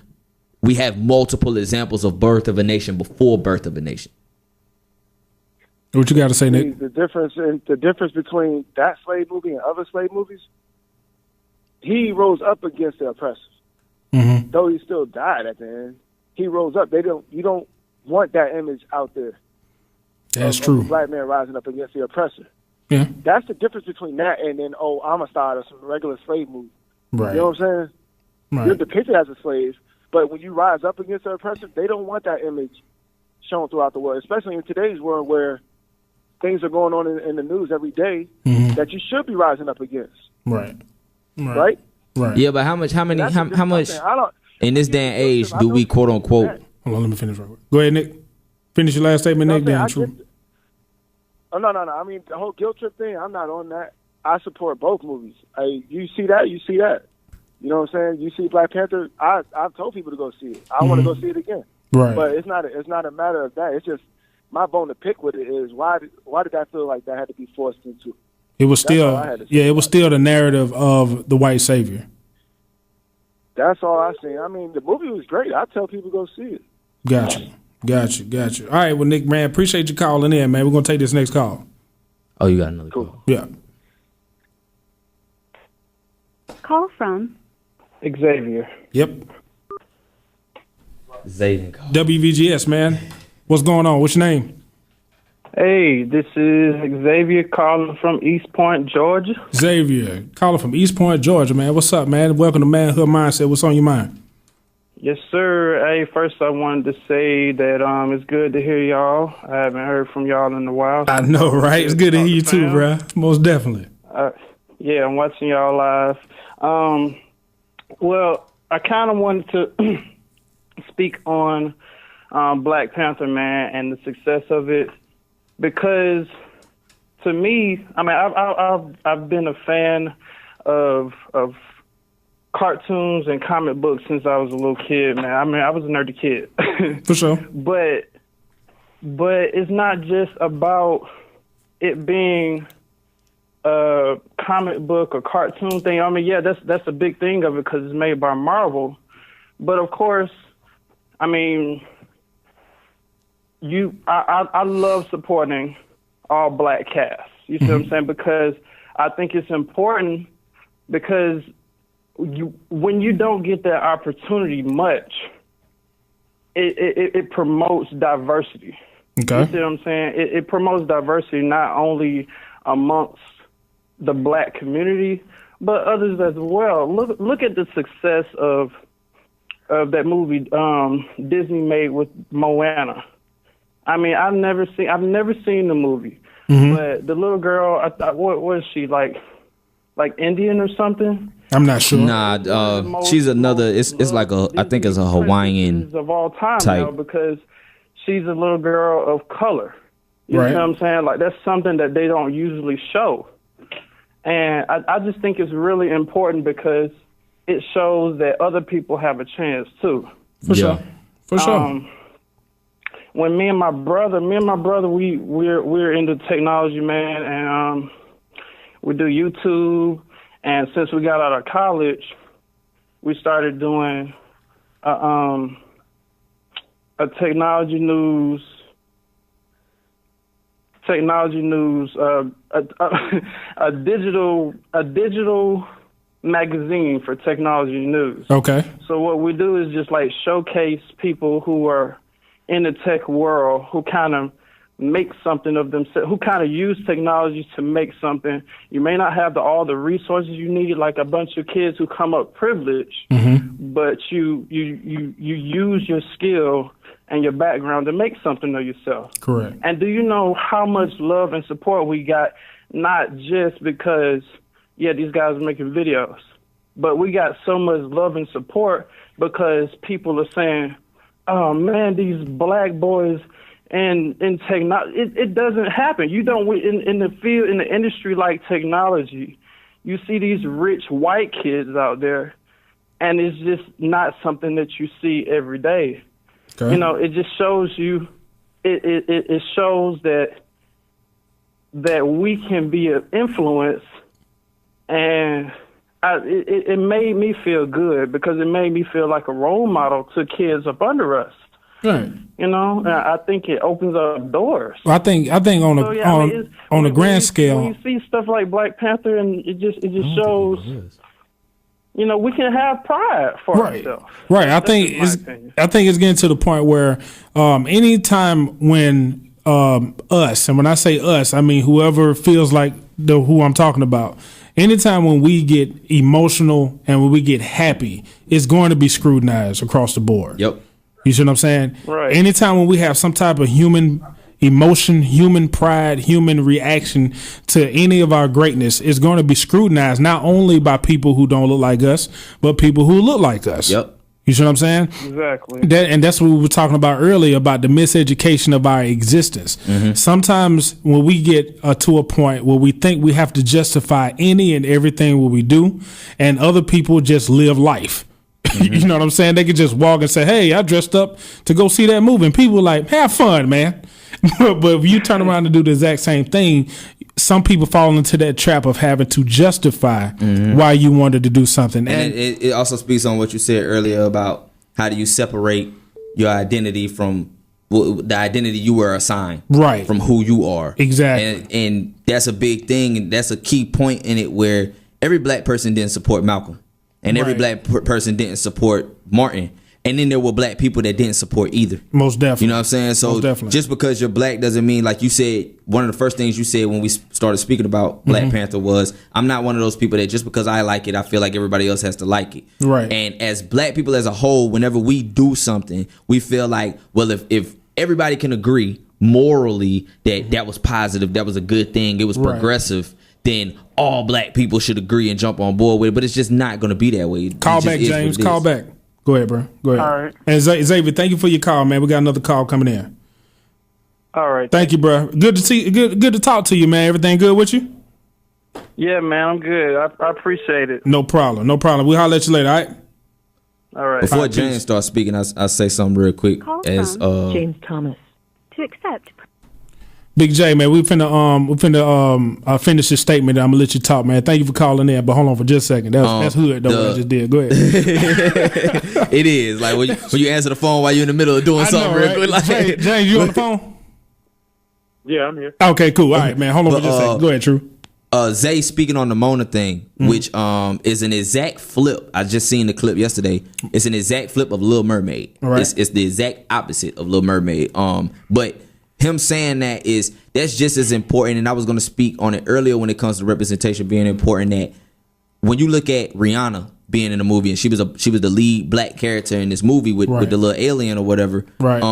we have multiple examples of Birth of a Nation before Birth of a Nation. What you got to say, Nick? The difference between that slave movie and other slave movies, he rose up against the oppressors. Mm-hmm. Though he still died at the end, he rose up. You don't want that image out there. That's of true. A black man rising up against the oppressor. Yeah. That's the difference between that and then, Amistad or some regular slave movie. Right. You know what I'm saying? Right. You're depicted as a slave, but when you rise up against the oppressor, they don't want that image shown throughout the world, especially in today's world where things are going on in the news every day that you should be rising up against. Right. Right? Right. Yeah, but how much in this day and age do we quote unquote? Hold on, let me finish right quick. Go ahead, Nick. Finish your last statement, Nick. No. I mean, the whole guilt trip thing, I'm not on that. I support both movies. You see that, you see that. You know what I'm saying? You see Black Panther, I've told people to go see it. I want to go see it again. Right. But it's not a matter of that. It's just my bone to pick with it is why did I feel like that had to be forced into? It was still the narrative of the white savior. That's all I seen. I mean, the movie was great. I tell people to go see it. Gotcha. All right, well, Nick, man, appreciate you calling in, man. We're gonna take this next call. Oh, you got another call? Yeah. Call from Xavier. Yep. Zayden. WVGS, man. What's going on? What's your name? Hey, this is Xavier calling from East Point, Georgia. Xavier, calling from East Point, Georgia, man. What's up, man? Welcome to Manhood Mindset. What's on your mind? Yes, sir. Hey, first I wanted to say that it's good to hear y'all. I haven't heard from y'all in a while. I know, right? It's good to hear you too, bro. Most definitely. Yeah, I'm watching y'all live. Well, I kind of wanted to speak on Black Panther, man, and the success of it, because to me, I mean, I've been a fan of cartoons and comic books since I was a little kid, man. I mean, I was a nerdy kid. For sure. But it's not just about it being a comic book or cartoon thing. I mean, yeah, that's a big thing of it because it's made by Marvel. But of course, I mean, I love supporting all Black casts. You see what I'm saying? Because I think it's important, because when you don't get that opportunity much, it promotes diversity. Okay. You see what I'm saying? It promotes diversity not only amongst the Black community, but others as well. Look at the success of that movie Disney made with Moana. I mean, I've never seen the movie, but the little girl, I thought, what was she, like Indian or something? I'm not sure. Nah, she's another. It's like I think it's a Hawaiian of all time type. now, because she's a little girl of color. You know what I'm saying? Like, that's something that they don't usually show. And I just think it's really important because it shows that other people have a chance too. For sure. When me and my brother, we're into technology, man, and we do YouTube. And since we got out of college, we started doing a technology news, a digital magazine for technology news. Okay. So what we do is just like showcase people who are in the tech world, who kind of make something of themselves, who kind of use technology to make something. You may not have all the resources you need, like a bunch of kids who come up privileged, but you use your skill and your background to make something of yourself. Correct. And do you know how much love and support we got, not just because, yeah, these guys are making videos, but we got so much love and support because people are saying, oh man, these Black boys and in technology, it doesn't happen. You don't, in the field, in the industry like technology, you see these rich white kids out there, and it's just not something that you see every day. Okay. You know, it just shows you, it shows that we can be an influence, and it made me feel good because it made me feel like a role model to kids up under us. Right. You know, and I think it opens up doors. Well, I think on a grand scale, when you see stuff like Black Panther, and it just shows, you know, we can have pride for ourselves. Right. I think it's getting to the point where anytime when us, and when I say us, I mean whoever feels like who I'm talking about. Anytime when we get emotional and when we get happy, it's going to be scrutinized across the board. Yep. You see what I'm saying? Right. Anytime when we have some type of human emotion, human pride, human reaction to any of our greatness, it's going to be scrutinized not only by people who don't look like us, but people who look like us. Yep. You see what I'm saying? Exactly. And that's what we were talking about earlier about the miseducation of our existence. Sometimes when we get to a point where we think we have to justify any and everything what we do, and other people just live life. You know what I'm saying? They could just walk and say, hey, I dressed up to go see that movie. And people are like, have fun, man. But if you turn around and do the exact same thing, some people fall into that trap of having to justify why you wanted to do something. And it also speaks on what you said earlier about how do you separate your identity from the identity you were assigned, right, from who you are. Exactly. And that's a big thing, and that's a key point in it, where every Black person didn't support Malcolm. And every Black person didn't support Martin. And then there were Black people that didn't support either. Most definitely. You know what I'm saying? So just because you're Black doesn't mean, like you said, one of the first things you said when we started speaking about Black Panther was, I'm not one of those people that just because I like it, I feel like everybody else has to like it. Right. And as Black people as a whole, whenever we do something, we feel like, well, if everybody can agree morally that that was positive, that was a good thing, it was progressive, then all Black people should agree and jump on board with it. But it's just not going to be that way. Call back, James. Call back. Go ahead, bro. Go ahead. All right. And Xavier, thank you for your call, man. We got another call coming in. All right. Thank you, bro. Good to see. Good to talk to you, man. Everything good with you? Yeah, man, I'm good. I appreciate it. No problem. No problem. We'll holler at you later. All right. All right. Before James starts speaking, I'll say something real quick. Call As from James Thomas. To accept. Big J, man, we finna finish this statement. I'm gonna let you talk, man. Thank you for calling in, but hold on for just a second. That's hood though. What I just did. Go ahead. It is like when you answer the phone while you're in the middle of doing something real quick. Like, James, you on the phone? Yeah, I'm here. Okay, cool. All right, man. Hold on for just a second. Go ahead, True. Zay speaking on the Mona thing, which is an exact flip. I just seen the clip yesterday. It's an exact flip of Little Mermaid. Right. It's the exact opposite of Little Mermaid. But him saying that's just as important. And I was going to speak on it earlier when it comes to representation being important. That when you look at Rihanna being in the movie, and she was the lead black character in this movie with the little alien or whatever. Right.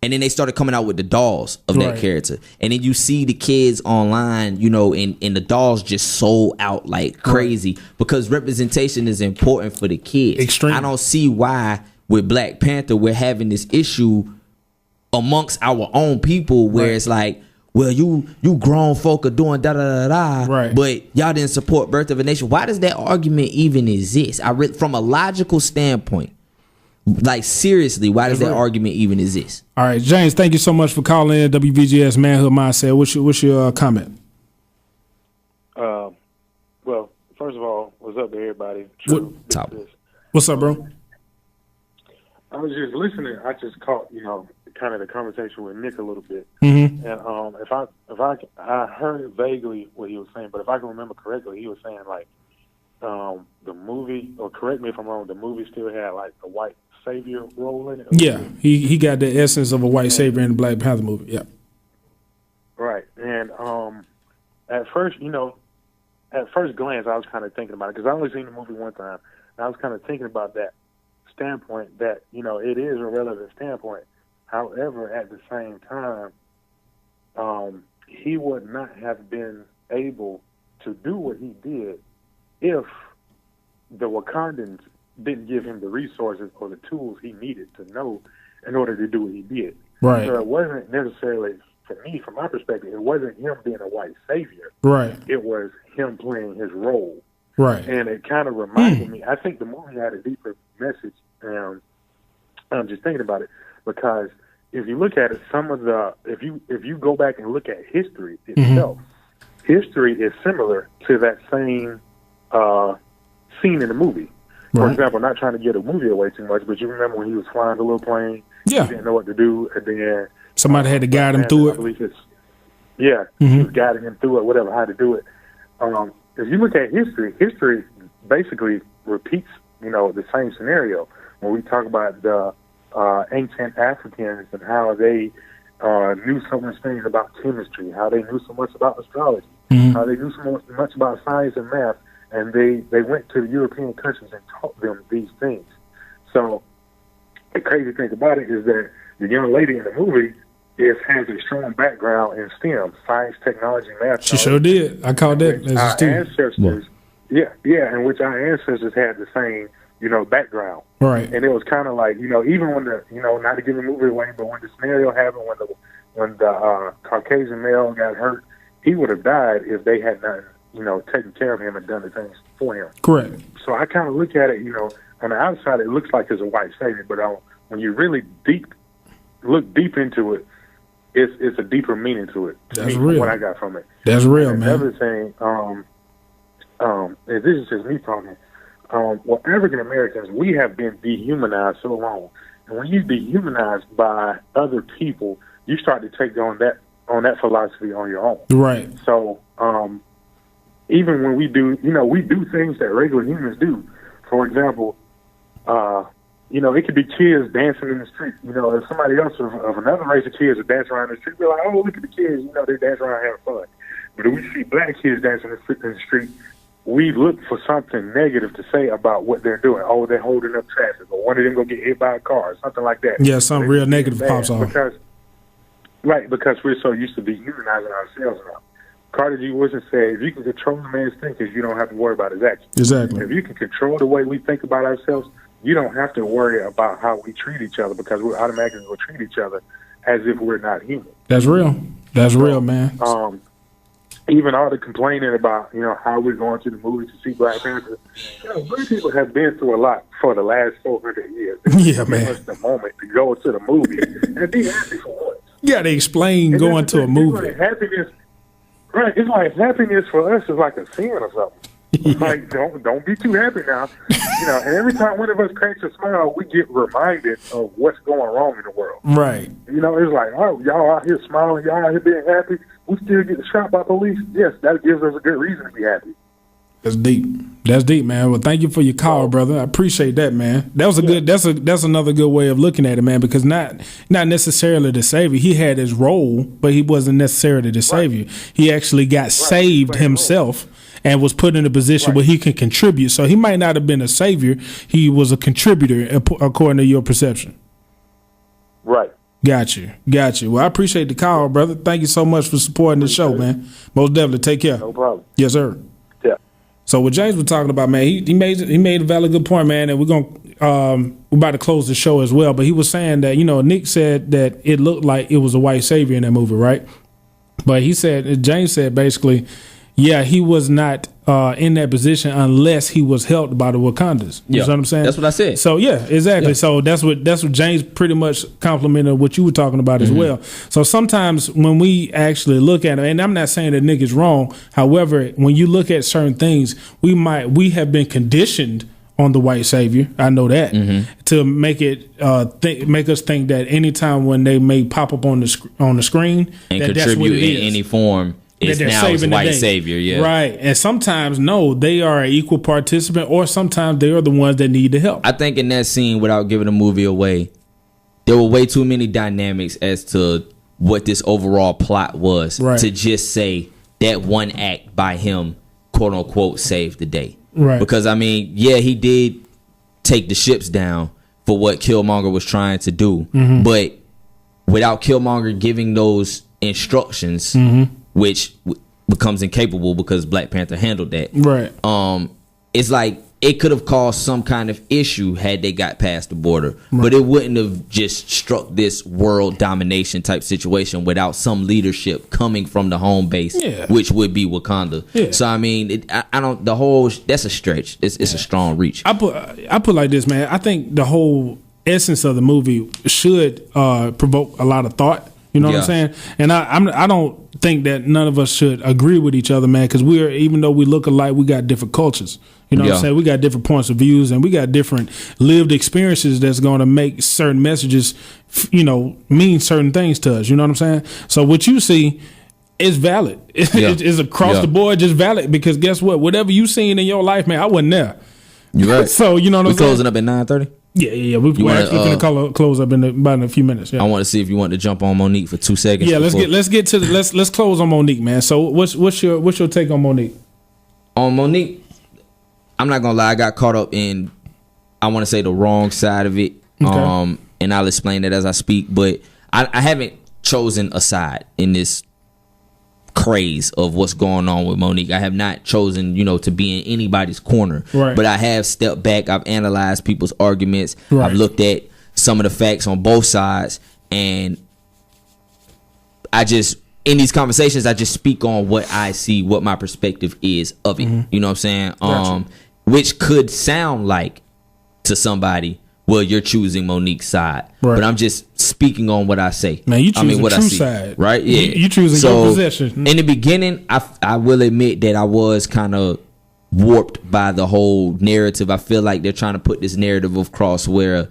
And then they started coming out with the dolls of that character. And then you see the kids online, and the dolls just sold out like crazy because representation is important for the kids. Extreme. I don't see why with Black Panther we're having this issue amongst our own people where it's like, well, you grown folk are doing da da da da, but y'all didn't support Birth of a Nation. Why does that argument even exist? From a logical standpoint, like seriously, why does that argument even exist? All right, James, thank you so much for calling in WVGS Manhood Mindset. What's your comment? Well, first of all, what's up to everybody? What's up, bro? I was just listening. I just caught, kind of the conversation with Nick a little bit, Mm-hmm. and if I heard vaguely what he was saying, but if I can remember correctly, he was saying like the movie, or correct me if I'm wrong, the movie still had like a white savior role in it. Yeah, he got the essence of a white savior in the Black Panther movie. Yeah. Right, and at first glance, I was kind of thinking about it because I only seen the movie one time, and I was kind of thinking about that standpoint that it is a relative standpoint. However, at the same time, he would not have been able to do what he did if the Wakandans didn't give him the resources or the tools he needed to know in order to do what he did. Right. So it wasn't necessarily, for me, from my perspective, it wasn't him being a white savior. Right. It was him playing his role. Right. And it kind of reminded me, I think the movie had a deeper message, and I'm just thinking about it, because if you look at it, if you go back and look at history itself, history is similar to that same scene in the movie. For example, not trying to give the movie away too much, but you remember when he was flying the little plane, he didn't know what to do, and then somebody had to guide him through it. He was guiding him through it, whatever, how to do it. If you look at history basically repeats, the same scenario. When we talk about the ancient Africans and how they knew so much things about chemistry, how they knew so much about astrology, how they knew so much about science and math, and they went to the European countries and taught them these things. So the crazy thing about it is that the young lady in the movie has a strong background in STEM, science, technology, math. She sure did. I called that as a student. Ancestors, in which our ancestors had the same, background. Right. And it was kind of like, even when the, not to give the movie away, but when the scenario happened, when the Caucasian male got hurt, he would have died if they had not, taken care of him and done the things for him. Correct. So I kind of look at it, on the outside, it looks like it's a white savior, but when you really look deep into it, it's a deeper meaning to it. That's real. What I got from it. That's real, man. Another thing, and this is just me talking. Well, African Americans, we have been dehumanized so long, and when you dehumanized by other people, you start to take on that philosophy on your own. Right. So even when we do things that regular humans do. For example, it could be kids dancing in the street. If somebody else of another race of kids are dancing around the street, we're like, oh, look at the kids. They're dancing around having fun. But if we see black kids dancing in the street, we look for something negative to say about what they're doing. Oh, they're holding up traffic, or one of them going to get hit by a car, or something like that. Yeah, something real negative pops off. Because we're so used to dehumanizing ourselves now. Carter G. Woodson said, if you can control a man's thinking, you don't have to worry about his actions. Exactly. If you can control the way we think about ourselves, you don't have to worry about how we treat each other because we're automatically going to treat each other as if we're not human. That's real. That's real, man. Even all the complaining about, how we're going to the movies to see Black Panther. Black people have been through a lot for the last 400 years. Yeah, man. It's the moment to go to the movie and be happy for once. You got to explain going to a movie. It's like happiness, right? It's like happiness for us is like a sin or something. Like, don't be too happy now. And every time one of us cracks a smile, we get reminded of what's going wrong in the world. Right. It's like, oh, y'all out here smiling, y'all out here being happy. We still get shot by police. Yes, that gives us a good reason to be happy. That's deep. That's deep, man. Well, thank you for your call, brother. I appreciate that, man. That was a good. That's another good way of looking at it, man. Because not necessarily the savior. He had his role, but he wasn't necessarily the savior. He actually got saved himself and was put in a position where he can contribute. So he might not have been a savior. He was a contributor, according to your perception. Right. Got you. Well, I appreciate the call, brother. Thank you so much for supporting the show, man. Most definitely. Take care. No problem. Yes, sir. Yeah. So what James was talking about, man, he made a valid good point, man, and we're about to close the show as well. But he was saying that, Nick said that it looked like it was a white savior in that movie, right? But James said basically, yeah, he was not in that position unless he was helped by the Wakandas. You know what I'm saying? That's what I said. So yeah, exactly. Yeah. So that's what James pretty much complimented what you were talking about as well. So sometimes when we actually look at it, and I'm not saying that Nick is wrong. However, when you look at certain things, we have been conditioned on the white savior. I know that to make it make us think that anytime when they may pop up on the screen and that contribute that's what it in is. any form. It's now a white savior, yeah. Right. And sometimes, no, they are an equal participant, or sometimes they are the ones that need the help. I think in that scene, without giving the movie away, there were way too many dynamics as to what this overall plot was to just say that one act by him, quote unquote, saved the day. Right. Because, he did take the ships down for what Killmonger was trying to do. But without Killmonger giving those instructions, which becomes incapable because Black Panther handled that. Right. It's like it could have caused some kind of issue had they got past the border, but it wouldn't have just struck this world domination type situation without some leadership coming from the home base, which would be Wakanda. Yeah. So I don't. The whole that's a stretch. It's a strong reach. I put like this, man. I think the whole essence of the movie should provoke a lot of thought. You know what I'm saying? And I don't think that none of us should agree with each other, man, because even though we look alike, we got different cultures. You know what I'm saying? We got different points of views, and we got different lived experiences that's going to make certain messages, mean certain things to us. You know what I'm saying? So what you see is valid. It's across the board just valid, because guess what? Whatever you seen in your life, man, I wasn't there. You're right. So you know what I'm saying? Closing up at 9:30. Yeah. We're actually going to close up about in a few minutes. Yeah. I want to see if you want to jump on Monique for 2 seconds. Yeah, let's close on Monique, man. So what's your take on Monique? On Monique, I'm not gonna lie, I got caught up in, I want to say, the wrong side of it. Okay. And I'll explain that as I speak. But I haven't chosen a side in this craze of what's going on with Monique. I have not chosen, to be in anybody's corner. Right. But I have stepped back. I've analyzed people's arguments. Right. I've looked at some of the facts on both sides, and in these conversations, I just speak on what I see, what my perspective is of it. You know what I'm saying? Gotcha. Which could sound like to somebody, well, you're choosing Monique's side, but I'm just speaking on what I say. Man, you choosing what true side, right? Yeah, you choosing your position. In the beginning, I will admit that I was kind of warped by the whole narrative. I feel like they're trying to put this narrative across where,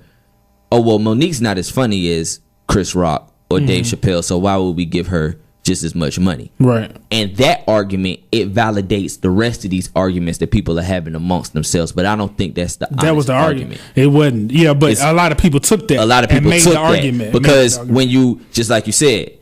oh well, Monique's not as funny as Chris Rock or Dave Chappelle, so why would we give her just as much money? Right. And that argument, it validates the rest of these arguments that people are having amongst themselves. But I don't think that was the argument. It wasn't. Yeah, but a lot of people took that. A lot of people made took the argument. Because when you, just like you said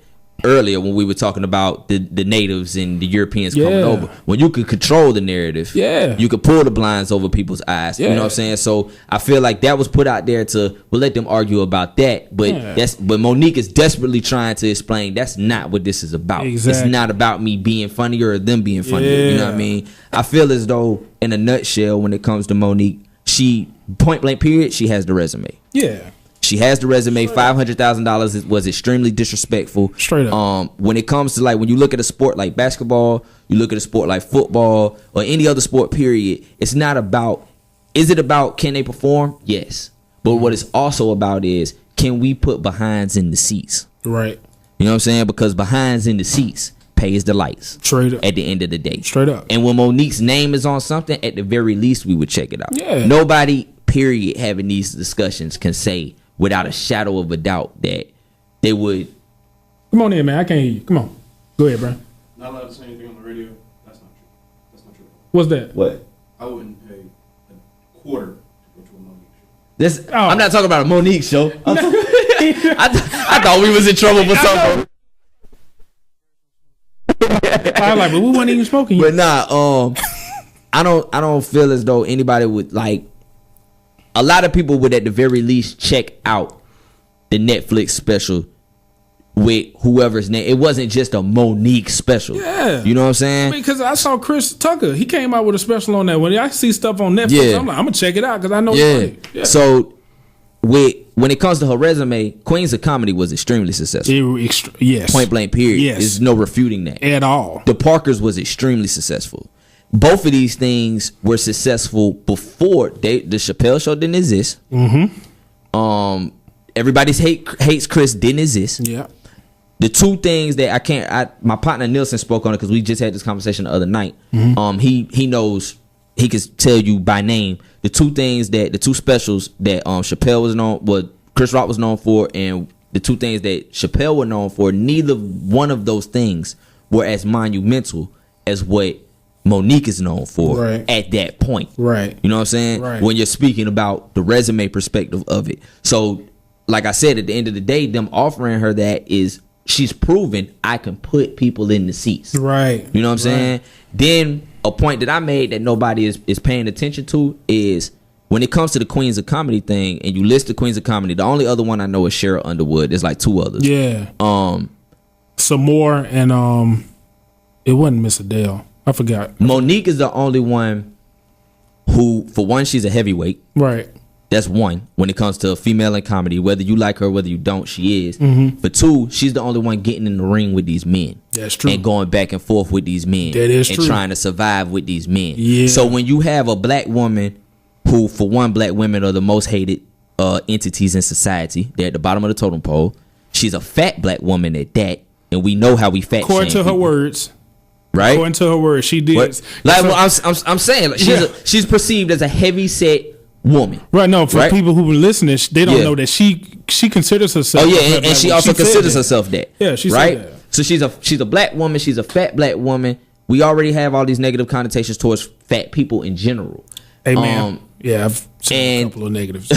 earlier, when we were talking about the natives and the Europeans coming over, when you could control the narrative, you could pull the blinds over people's eyes. You know what I'm saying? So I feel like that was put out there to let them argue about that. But but Monique is desperately trying to explain that's not what this is about. Exactly. It's not about me being funnier or them being funnier. You know what I mean? I feel as though, in a nutshell, when it comes to Monique, she point blank period, she has the resume. Yeah. She has the resume. $500,000 was extremely disrespectful. Straight up. When it comes to like when you look at a sport like basketball, you look at a sport like football or any other sport. Period. It's not about. Is it about can they perform? Yes. But what it's also about is can we put behinds in the seats? Right. You know what I'm saying? Because behinds in the seats pays the lights. Straight up. At the end of the day. Straight up. And when Monique's name is on something, at the very least we would check it out. Yeah. Nobody, period, having these discussions can say without a shadow of a doubt that they would. Come on in, man. I can't hear you. Come on. Go ahead, bro. Not allowed to say anything on the radio. That's not true. That's not true. What's that? What? I wouldn't pay a quarter to go to a Monique show. This, I'm not talking about a Monique show. I thought we was in trouble for something. I was like, but we weren't even smoking But yet. nah, I don't feel as though anybody would like. A lot of people would at the very least check out the Netflix special with whoever's name. It wasn't just a Monique special. Yeah. You know what I'm saying? Because I saw Chris Tucker. He came out with a special on that. When I see stuff on Netflix, Yeah. I'm like, I'm going to check it out because I know it's Yeah. funny. Yeah. So when it comes to her resume, Queens of Comedy was extremely successful. Yes. Point blank period. Yes. There's no refuting that. At all. The Parkers was extremely successful. Both of these things were successful before the Chappelle Show didn't exist. Mm-hmm. Everybody's hates Chris didn't exist. Yeah. The two things that my partner Nielsen spoke on it because we just had this conversation the other night. Mm-hmm. He knows, he can tell you by name the two specials that Chappelle was known, what Chris Rock was known for, and the two things that Chappelle was known for. Neither one of those things were as monumental as what Monique is known for at that point. Right. You know what I'm saying? Right. When you're speaking about the resume perspective of it. So, like I said, at the end of the day, them offering her that is she's proven I can put people in the seats. Right. You know what I'm saying? Then a point that I made that nobody is paying attention to is when it comes to the Queens of Comedy thing, and you list the Queens of Comedy, the only other one I know is Cheryl Underwood. There's like two others. Yeah. Some more, and it wasn't Miss Adele. I forgot. Monique is the only one who, for one, she's a heavyweight. Right. That's one. When it comes to a female in comedy, whether you like her, whether you don't, she is. Mm-hmm. For two, she's the only one getting in the ring with these men. That's true. And going back and forth with these men. That is and true. trying to survive with these men. Yeah. So when you have a black woman who, for one, black women are the most hated entities in society. They're at the bottom of the totem pole. She's a fat black woman at that. And we know how we fat According shame to her people. words. Right? According to her words, she did. What? Like, well, I'm saying, like, she's perceived as a heavy set woman. Right. No, for people who were listening, they don't know that she considers herself. Oh yeah, and she also considers herself that. Yeah, she right. said that. So she's a black woman. She's a fat black woman. We already have all these negative connotations towards fat people in general. Hey man, yeah, I've seen a couple of negatives.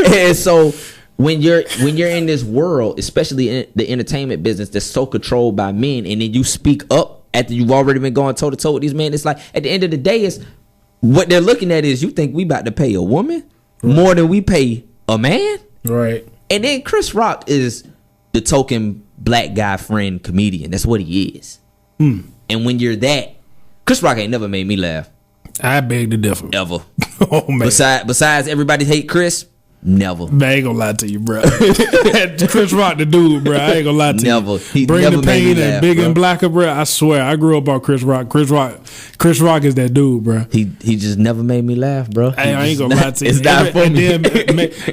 And so when you're in this world, especially in the entertainment business that's so controlled by men, and then you speak up after you've already been going toe to toe with these men, it's like at the end of the day, it's what they're looking at is you think we about to pay a woman more than we pay a man, right? And then Chris Rock is the token black guy friend comedian. That's what he is. And when you're that, Chris Rock ain't never made me laugh. I beg to differ. Ever. Oh man. Besides everybody hate Chris. Never. Man, I ain't gonna lie to you, bro. Chris Rock, the dude, bro. I ain't gonna lie to you. He Bring never the pain made me and laugh, Big bro. and Blacker, bro. I swear, I grew up on Chris Rock. Chris Rock is that dude, bro. He just never made me laugh, bro. I ain't gonna lie to you. It's not funny.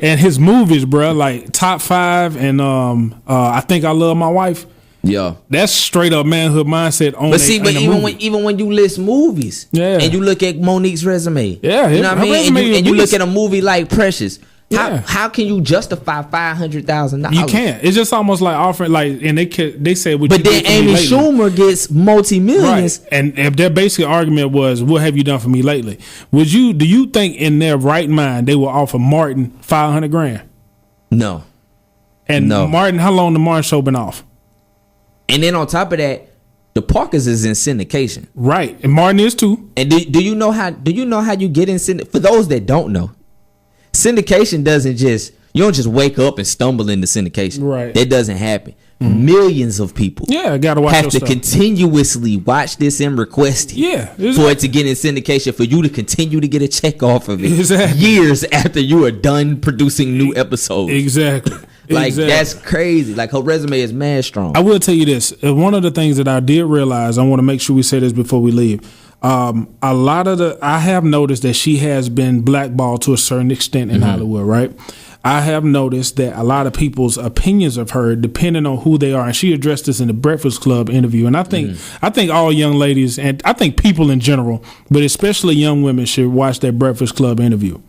And his movies, bro, like Top 5 and I Think I Love My Wife. Yeah, that's straight up manhood mindset. On but even when you list movies, and you look at Monique's resume, you know what I mean, and you look at a movie like Precious. How can you justify $500,000? You can't. It's just almost like offering, like, and they said, but then Amy Schumer gets multi-millions, right? And if their basic argument was, "What have you done for me lately?" Do you think in their right mind they will offer Martin $500,000? No. And Martin, how long the Martin show been off? And then on top of that, the Parkers is in syndication, right? And Martin is too. And do you know how you get in syndication? For those that don't know, syndication doesn't just You don't just wake up and stumble into syndication. Right. That doesn't happen. Millions of people gotta watch have your to stuff. continuously watch this and request it. Yeah, for it to get in syndication, for you to continue to get a check off of it Exactly. years after you are done producing new episodes. Exactly. Like that's crazy. Like her resume is mad strong. I will tell you this. One of the things that I did realize, I want to make sure we say this before we leave. A lot of I have noticed that she has been blackballed to a certain extent in Hollywood, right? I have noticed that a lot of people's opinions of her, depending on who they are, and she addressed this in the Breakfast Club interview. And I think all young ladies, and I think people in general, but especially young women, should watch that Breakfast Club interview.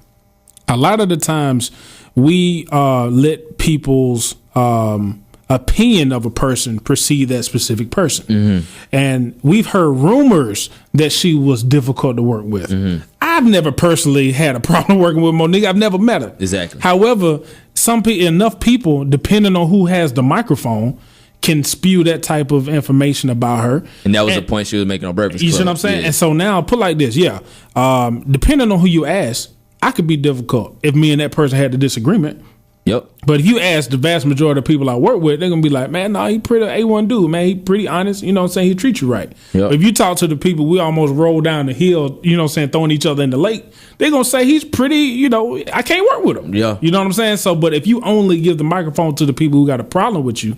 A lot of the times, we let people's opinion of a person precede that specific person. And we've heard rumors that she was difficult to work with. I've never personally had a problem working with Monique. I've never met her. Exactly. However, enough people, depending on who has the microphone, can spew that type of information about her. And that was the point she was making on Breakfast Club. You see what I'm saying? Yeah. And so now, put like this, depending on who you ask, I could be difficult if me and that person had a disagreement. Yep. But if you ask the vast majority of people I work with, they're going to be like, man, no, he pretty A1 dude, man. He pretty honest. You know what I'm saying? He treats you right. Yep. But if you talk to the people, we almost roll down the hill, you know what I'm saying, throwing each other in the lake, they're going to say he's pretty, I can't work with him. Yeah. You know what I'm saying? So, but if you only give the microphone to the people who got a problem with you,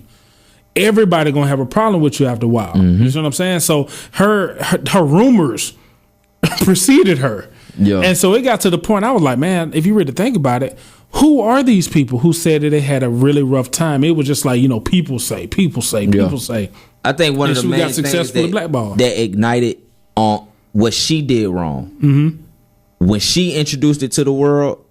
everybody going to have a problem with you after a while. You see what I'm saying? So her rumors preceded her. Yeah. And so it got to the point I was like, man, if you really think about it, who are these people who said that they had a really rough time? It was just like, people say. I think one of the she main got things successfully blackballed. that ignited on what she did wrong. When she introduced it to the world,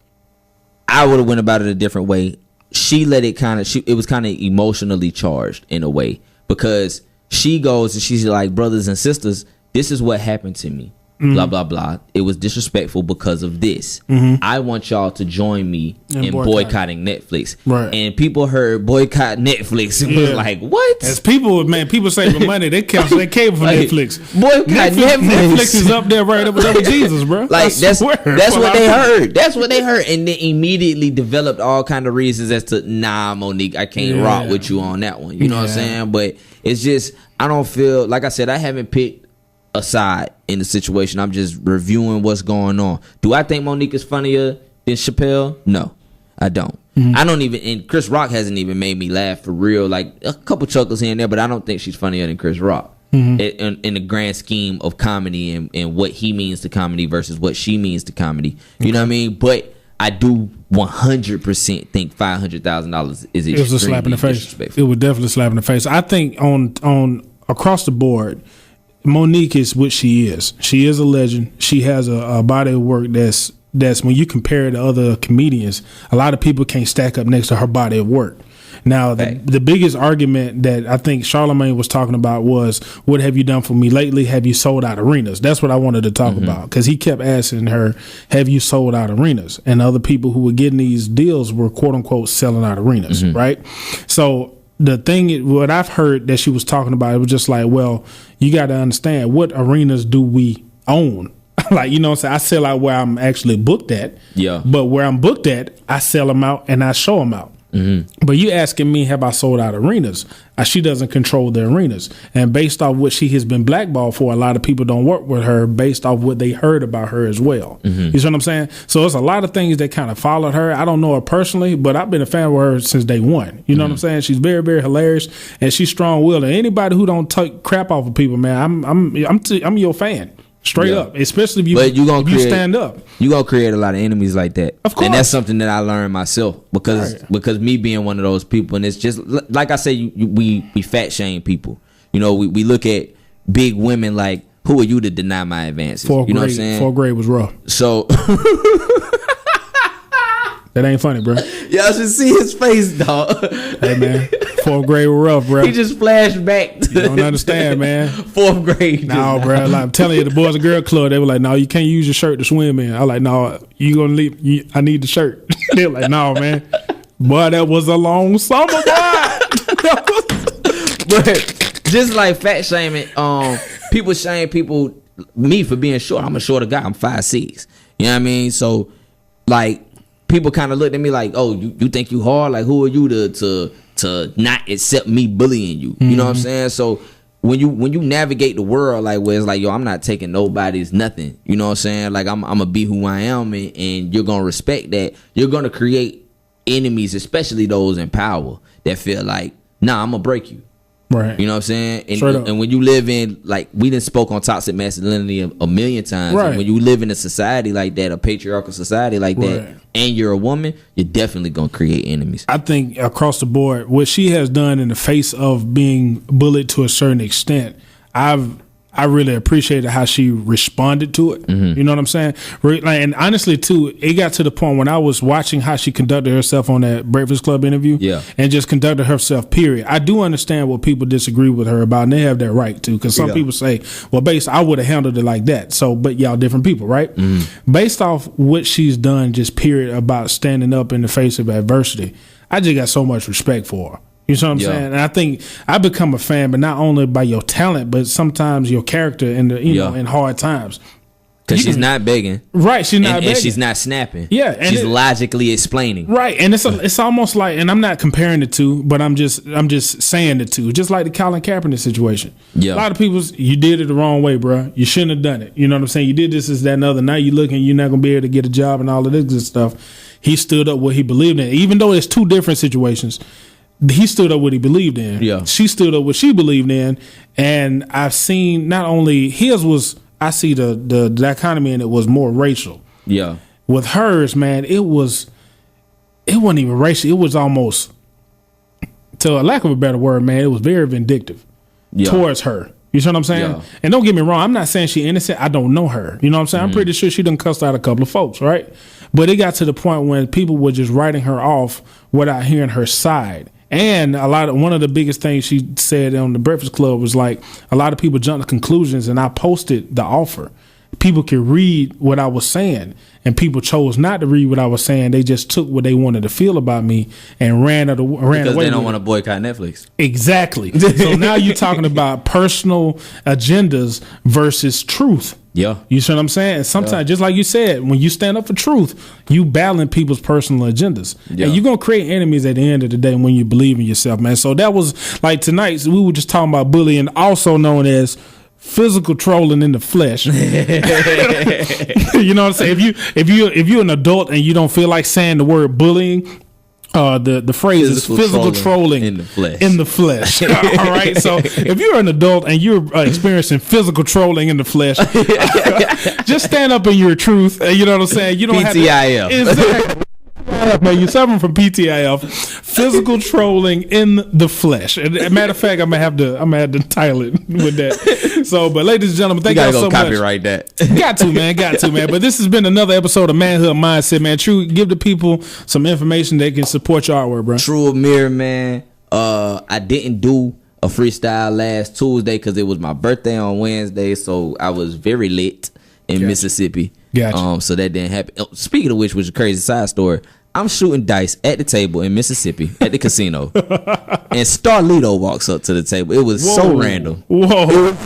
I would have went about it a different way. She let it it was kind of emotionally charged in a way, because she goes and she's like, brothers and sisters, this is what happened to me. Blah, blah, blah. It was disrespectful because of this. I want y'all to join me in boycotting Netflix. Right. And people heard boycott Netflix and was like, what? As people saving money, they cancel their cable for Like, Netflix. Boycott Netflix. Netflix is up there right up with Jesus, bro. Like that's what they heard. heard. That's what they heard, and then immediately developed all kind of reasons as to, nah, Monique, I can't rock with you on that one. You know what I'm saying? But it's just, I don't feel, like I said, I haven't picked a side in the situation. I'm just reviewing what's going on. Do I think Monique is funnier than Chappelle? No, I don't. I don't even, and Chris Rock hasn't even made me laugh for real. Like a couple chuckles here and there, but I don't think she's funnier than Chris Rock. In the grand scheme of comedy and what he means to comedy versus what she means to comedy. You know what I mean? But I do 100% think $500,000 is It was a slap in the face. It was definitely a slap in the face. I think on across the board, Monique is what she is. She is a legend. She has a body of work that's when you compare it to other comedians, a lot of people can't stack up next to her body of work. Now, the biggest argument that I think Charlamagne was talking about was, what have you done for me lately? Have you sold out arenas? That's what I wanted to talk about, because he kept asking her, have you sold out arenas? And other people who were getting these deals were, quote unquote, selling out arenas, right? So the thing, what I've heard that she was talking about, it was just like, well, you got to understand, what arenas do we own? Like, you know what I'm saying? I sell out where I'm actually booked at. Yeah. But where I'm booked at, I sell them out and I show them out. But you asking me, have I sold out arenas? She doesn't control the arenas. And based off what she has been blackballed for, a lot of people don't work with her based off what they heard about her as well. You see what I'm saying? So there's a lot of things that kind of followed her. I don't know her personally, but I've been a fan of her since day one. You know what I'm saying? She's very, very hilarious, and she's strong-willed. And anybody who don't take crap off of people, man, I'm your fan. Straight up, especially if you stand up. You're going to create a lot of enemies like that. Of course. And that's something that I learned myself, because me being one of those people, and it's just, like I say, we fat shame people. You know, we look at big women like, who are you to deny my advances? Know what I'm saying? Fourth grade was rough. So... That ain't funny, bro. Y'all should see his face, dog. Hey, man. Fourth grade was rough, bro. He just flashed back to... You don't understand, man. Fourth grade. No, bro. Like, I'm telling you, the Boys and Girls Club, they were like, no, you can't use your shirt to swim in. I was like, no, you gonna leave. I need the shirt. They were like, no, man. Boy, that was a long summer, boy. But just like fat shaming, people shame me for being short. I'm a shorter guy. I'm 5'6". You know what I mean? So, like... people kind of looked at me like, oh, you think you hard? Like, who are you to not accept me bullying you? You know what I'm saying? So when you navigate the world like where it's like, yo, I'm not taking nobody's nothing. You know what I'm saying? Like I'm gonna be who I am, and you're gonna respect that. You're gonna create enemies, especially those in power that feel like, nah, I'm gonna break you. Right. You know what I'm saying? And when you live in, like, we done spoke on toxic masculinity a million times. Right. And when you live in a society like that, a patriarchal society like that, and you're a woman, you're definitely going to create enemies. I think across the board, what she has done in the face of being bullied to a certain extent, I really appreciated how she responded to it. You know what I'm saying? And honestly, too, it got to the point when I was watching how she conducted herself on that Breakfast Club interview and just conducted herself, period. I do understand what people disagree with her about, and they have that right to, because some people say, well, based, I would have handled it like that. So, but y'all different people, right? Based off what she's done, just period, about standing up in the face of adversity, I just got so much respect for her. You know what I'm saying? And I think I become a fan, but not only by your talent, but sometimes your character in the know in hard times. Because she's not begging, right? She's not begging, and she's not snapping. Yeah, and she's logically explaining, right? And it's almost like, and I'm not comparing the two, but I'm just saying the two, just like the Colin Kaepernick situation. Yeah, a lot of people, you did it the wrong way, bro. You shouldn't have done it. You know what I'm saying? You did this, that, and other. Now you looking, you're not gonna be able to get a job and all of this good stuff. He stood up what he believed in, even though it's two different situations. He stood up what he believed in. Yeah. She stood up what she believed in. And I've seen not only his was, I see the dichotomy, and it was more racial. Yeah. With hers, man, it wasn't even racial. It was almost, to a lack of a better word, man, it was very vindictive towards her. You see what I'm saying? Yeah. And don't get me wrong, I'm not saying she's innocent. I don't know her. You know what I'm saying? I'm pretty sure she done cussed out a couple of folks, right? But it got to the point when people were just writing her off without hearing her side. And one of the biggest things she said on the Breakfast Club was like, a lot of people jumped to conclusions, and I posted the offer. People could read what I was saying, and people chose not to read what I was saying. They just took what they wanted to feel about me and ran away. Because they don't want to boycott Netflix. Exactly. So now you're talking about personal agendas versus truth. Yeah. You see what I'm saying? And sometimes, just like you said, when you stand up for truth, you battling people's personal agendas. Yeah. And you're going to create enemies at the end of the day when you believe in yourself, man. So that was like tonight, we were just talking about bullying, also known as physical trolling in the flesh. You know what I'm saying? If you're an adult and you don't feel like saying the word bullying, the phrase is physical trolling in the flesh. All right. So if you're an adult and you're experiencing physical trolling in the flesh, just stand up in your truth. You know what I'm saying? You don't PTIF. Exactly. Man, you're suffering from PTIF, physical trolling in the flesh. And matter of fact, I'm gonna have to title it with that. So, but ladies and gentlemen, thank y'all so much. Copyright that. Got to, man. But this has been another episode of Manhood Mindset, man. True, give the people some information they can support your artwork, bro. True Amir, man. I didn't do a freestyle last Tuesday because it was my birthday on Wednesday, so I was very lit in Mississippi. Gotcha. So that didn't happen. Speaking of which, was a crazy side story. I'm shooting dice at the table in Mississippi at the casino, and Starlito walks up to the table. It was so random. Whoa!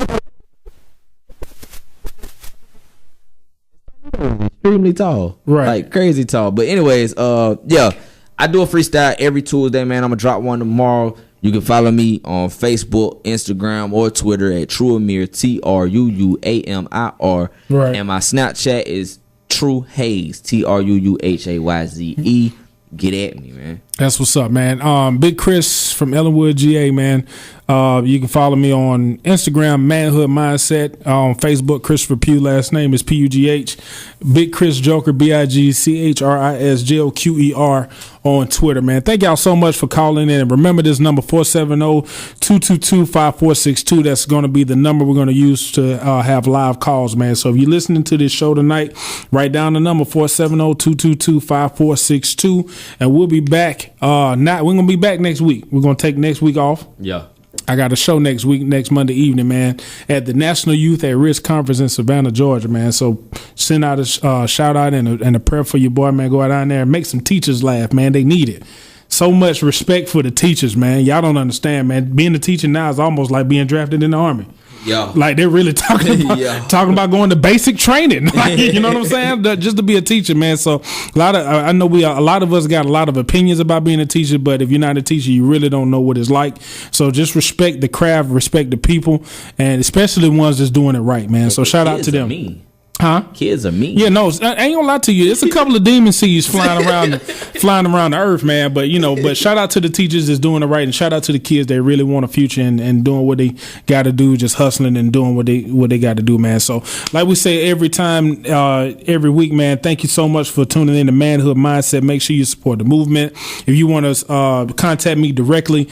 Extremely tall, right? Like crazy tall. But anyways, yeah, I do a freestyle every Tuesday, man. I'm gonna drop one tomorrow. You can follow me on Facebook, Instagram, or Twitter at TrueAmir, TruuAmir. Right. And my Snapchat is True Hayes, TruuHayze. Get at me, man. That's what's up, man. Big Chris from Ellenwood, GA, man. You can follow me on Instagram, Manhood Mindset. On Facebook, Christopher Pugh. Last name is Pugh. Big Chris Joker, BigChrisJoker on Twitter, man. Thank y'all so much for calling in. And remember this number, 470-222-5462. That's going to be the number we're going to use to have live calls, man. So if you're listening to this show tonight, write down the number, 470-222-5462. And we'll be back. We're going to be back next week. We're going to take next week off. Yeah. I got a show next Monday evening, man, at the National Youth at Risk Conference in Savannah, Georgia, man. So send out a shout out and a prayer for your boy, man. Go out there and make some teachers laugh, man. They need it. So much respect for the teachers, man. Y'all don't understand, man. Being a teacher now is almost like being drafted in the Army. Yeah. Like they're really talking about going to basic training. Like, you know what I'm saying? Just to be a teacher, man. So I know a lot of us got a lot of opinions about being a teacher, but if you're not a teacher, you really don't know what it's like. So just respect the craft, respect the people, and especially the ones that's doing it right, man. So shout out to them. Huh? Kids are mean. Yeah, no, I ain't gonna lie to you. It's a couple of demon seeds flying around the earth, man. But but shout out to the teachers that's doing it right, and shout out to the kids that really want a future and doing what they got to do, just hustling and doing what they got to do, man. So, like we say every time, every week, man. Thank you so much for tuning in to Manhood Mindset. Make sure you support the movement. If you want to contact me directly,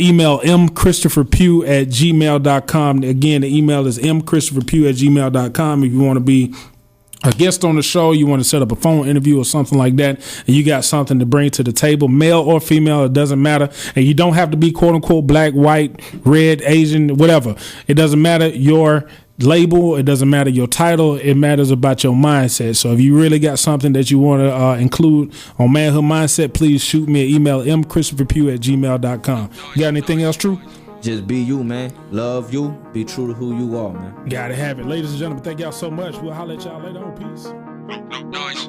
email mchristopherpugh@gmail.com. Again, the email is mchristopherpugh@gmail.com. If you want to be a guest on the show, you want to set up a phone interview or something like that, and you got something to bring to the table, male or female, it doesn't matter. And you don't have to be quote unquote black, white, red, Asian, whatever. It doesn't matter your label, it doesn't matter your title, it matters about your mindset. So if you really got something that you want to include on Manhood Mindset, please shoot me an email, mchristopherpugh@gmail.com. You got anything else, True? Just be you, man. Love you. Be true to who you are, man. Gotta have it. Ladies and gentlemen, thank y'all so much. We'll holler at y'all later on. Peace. Nice.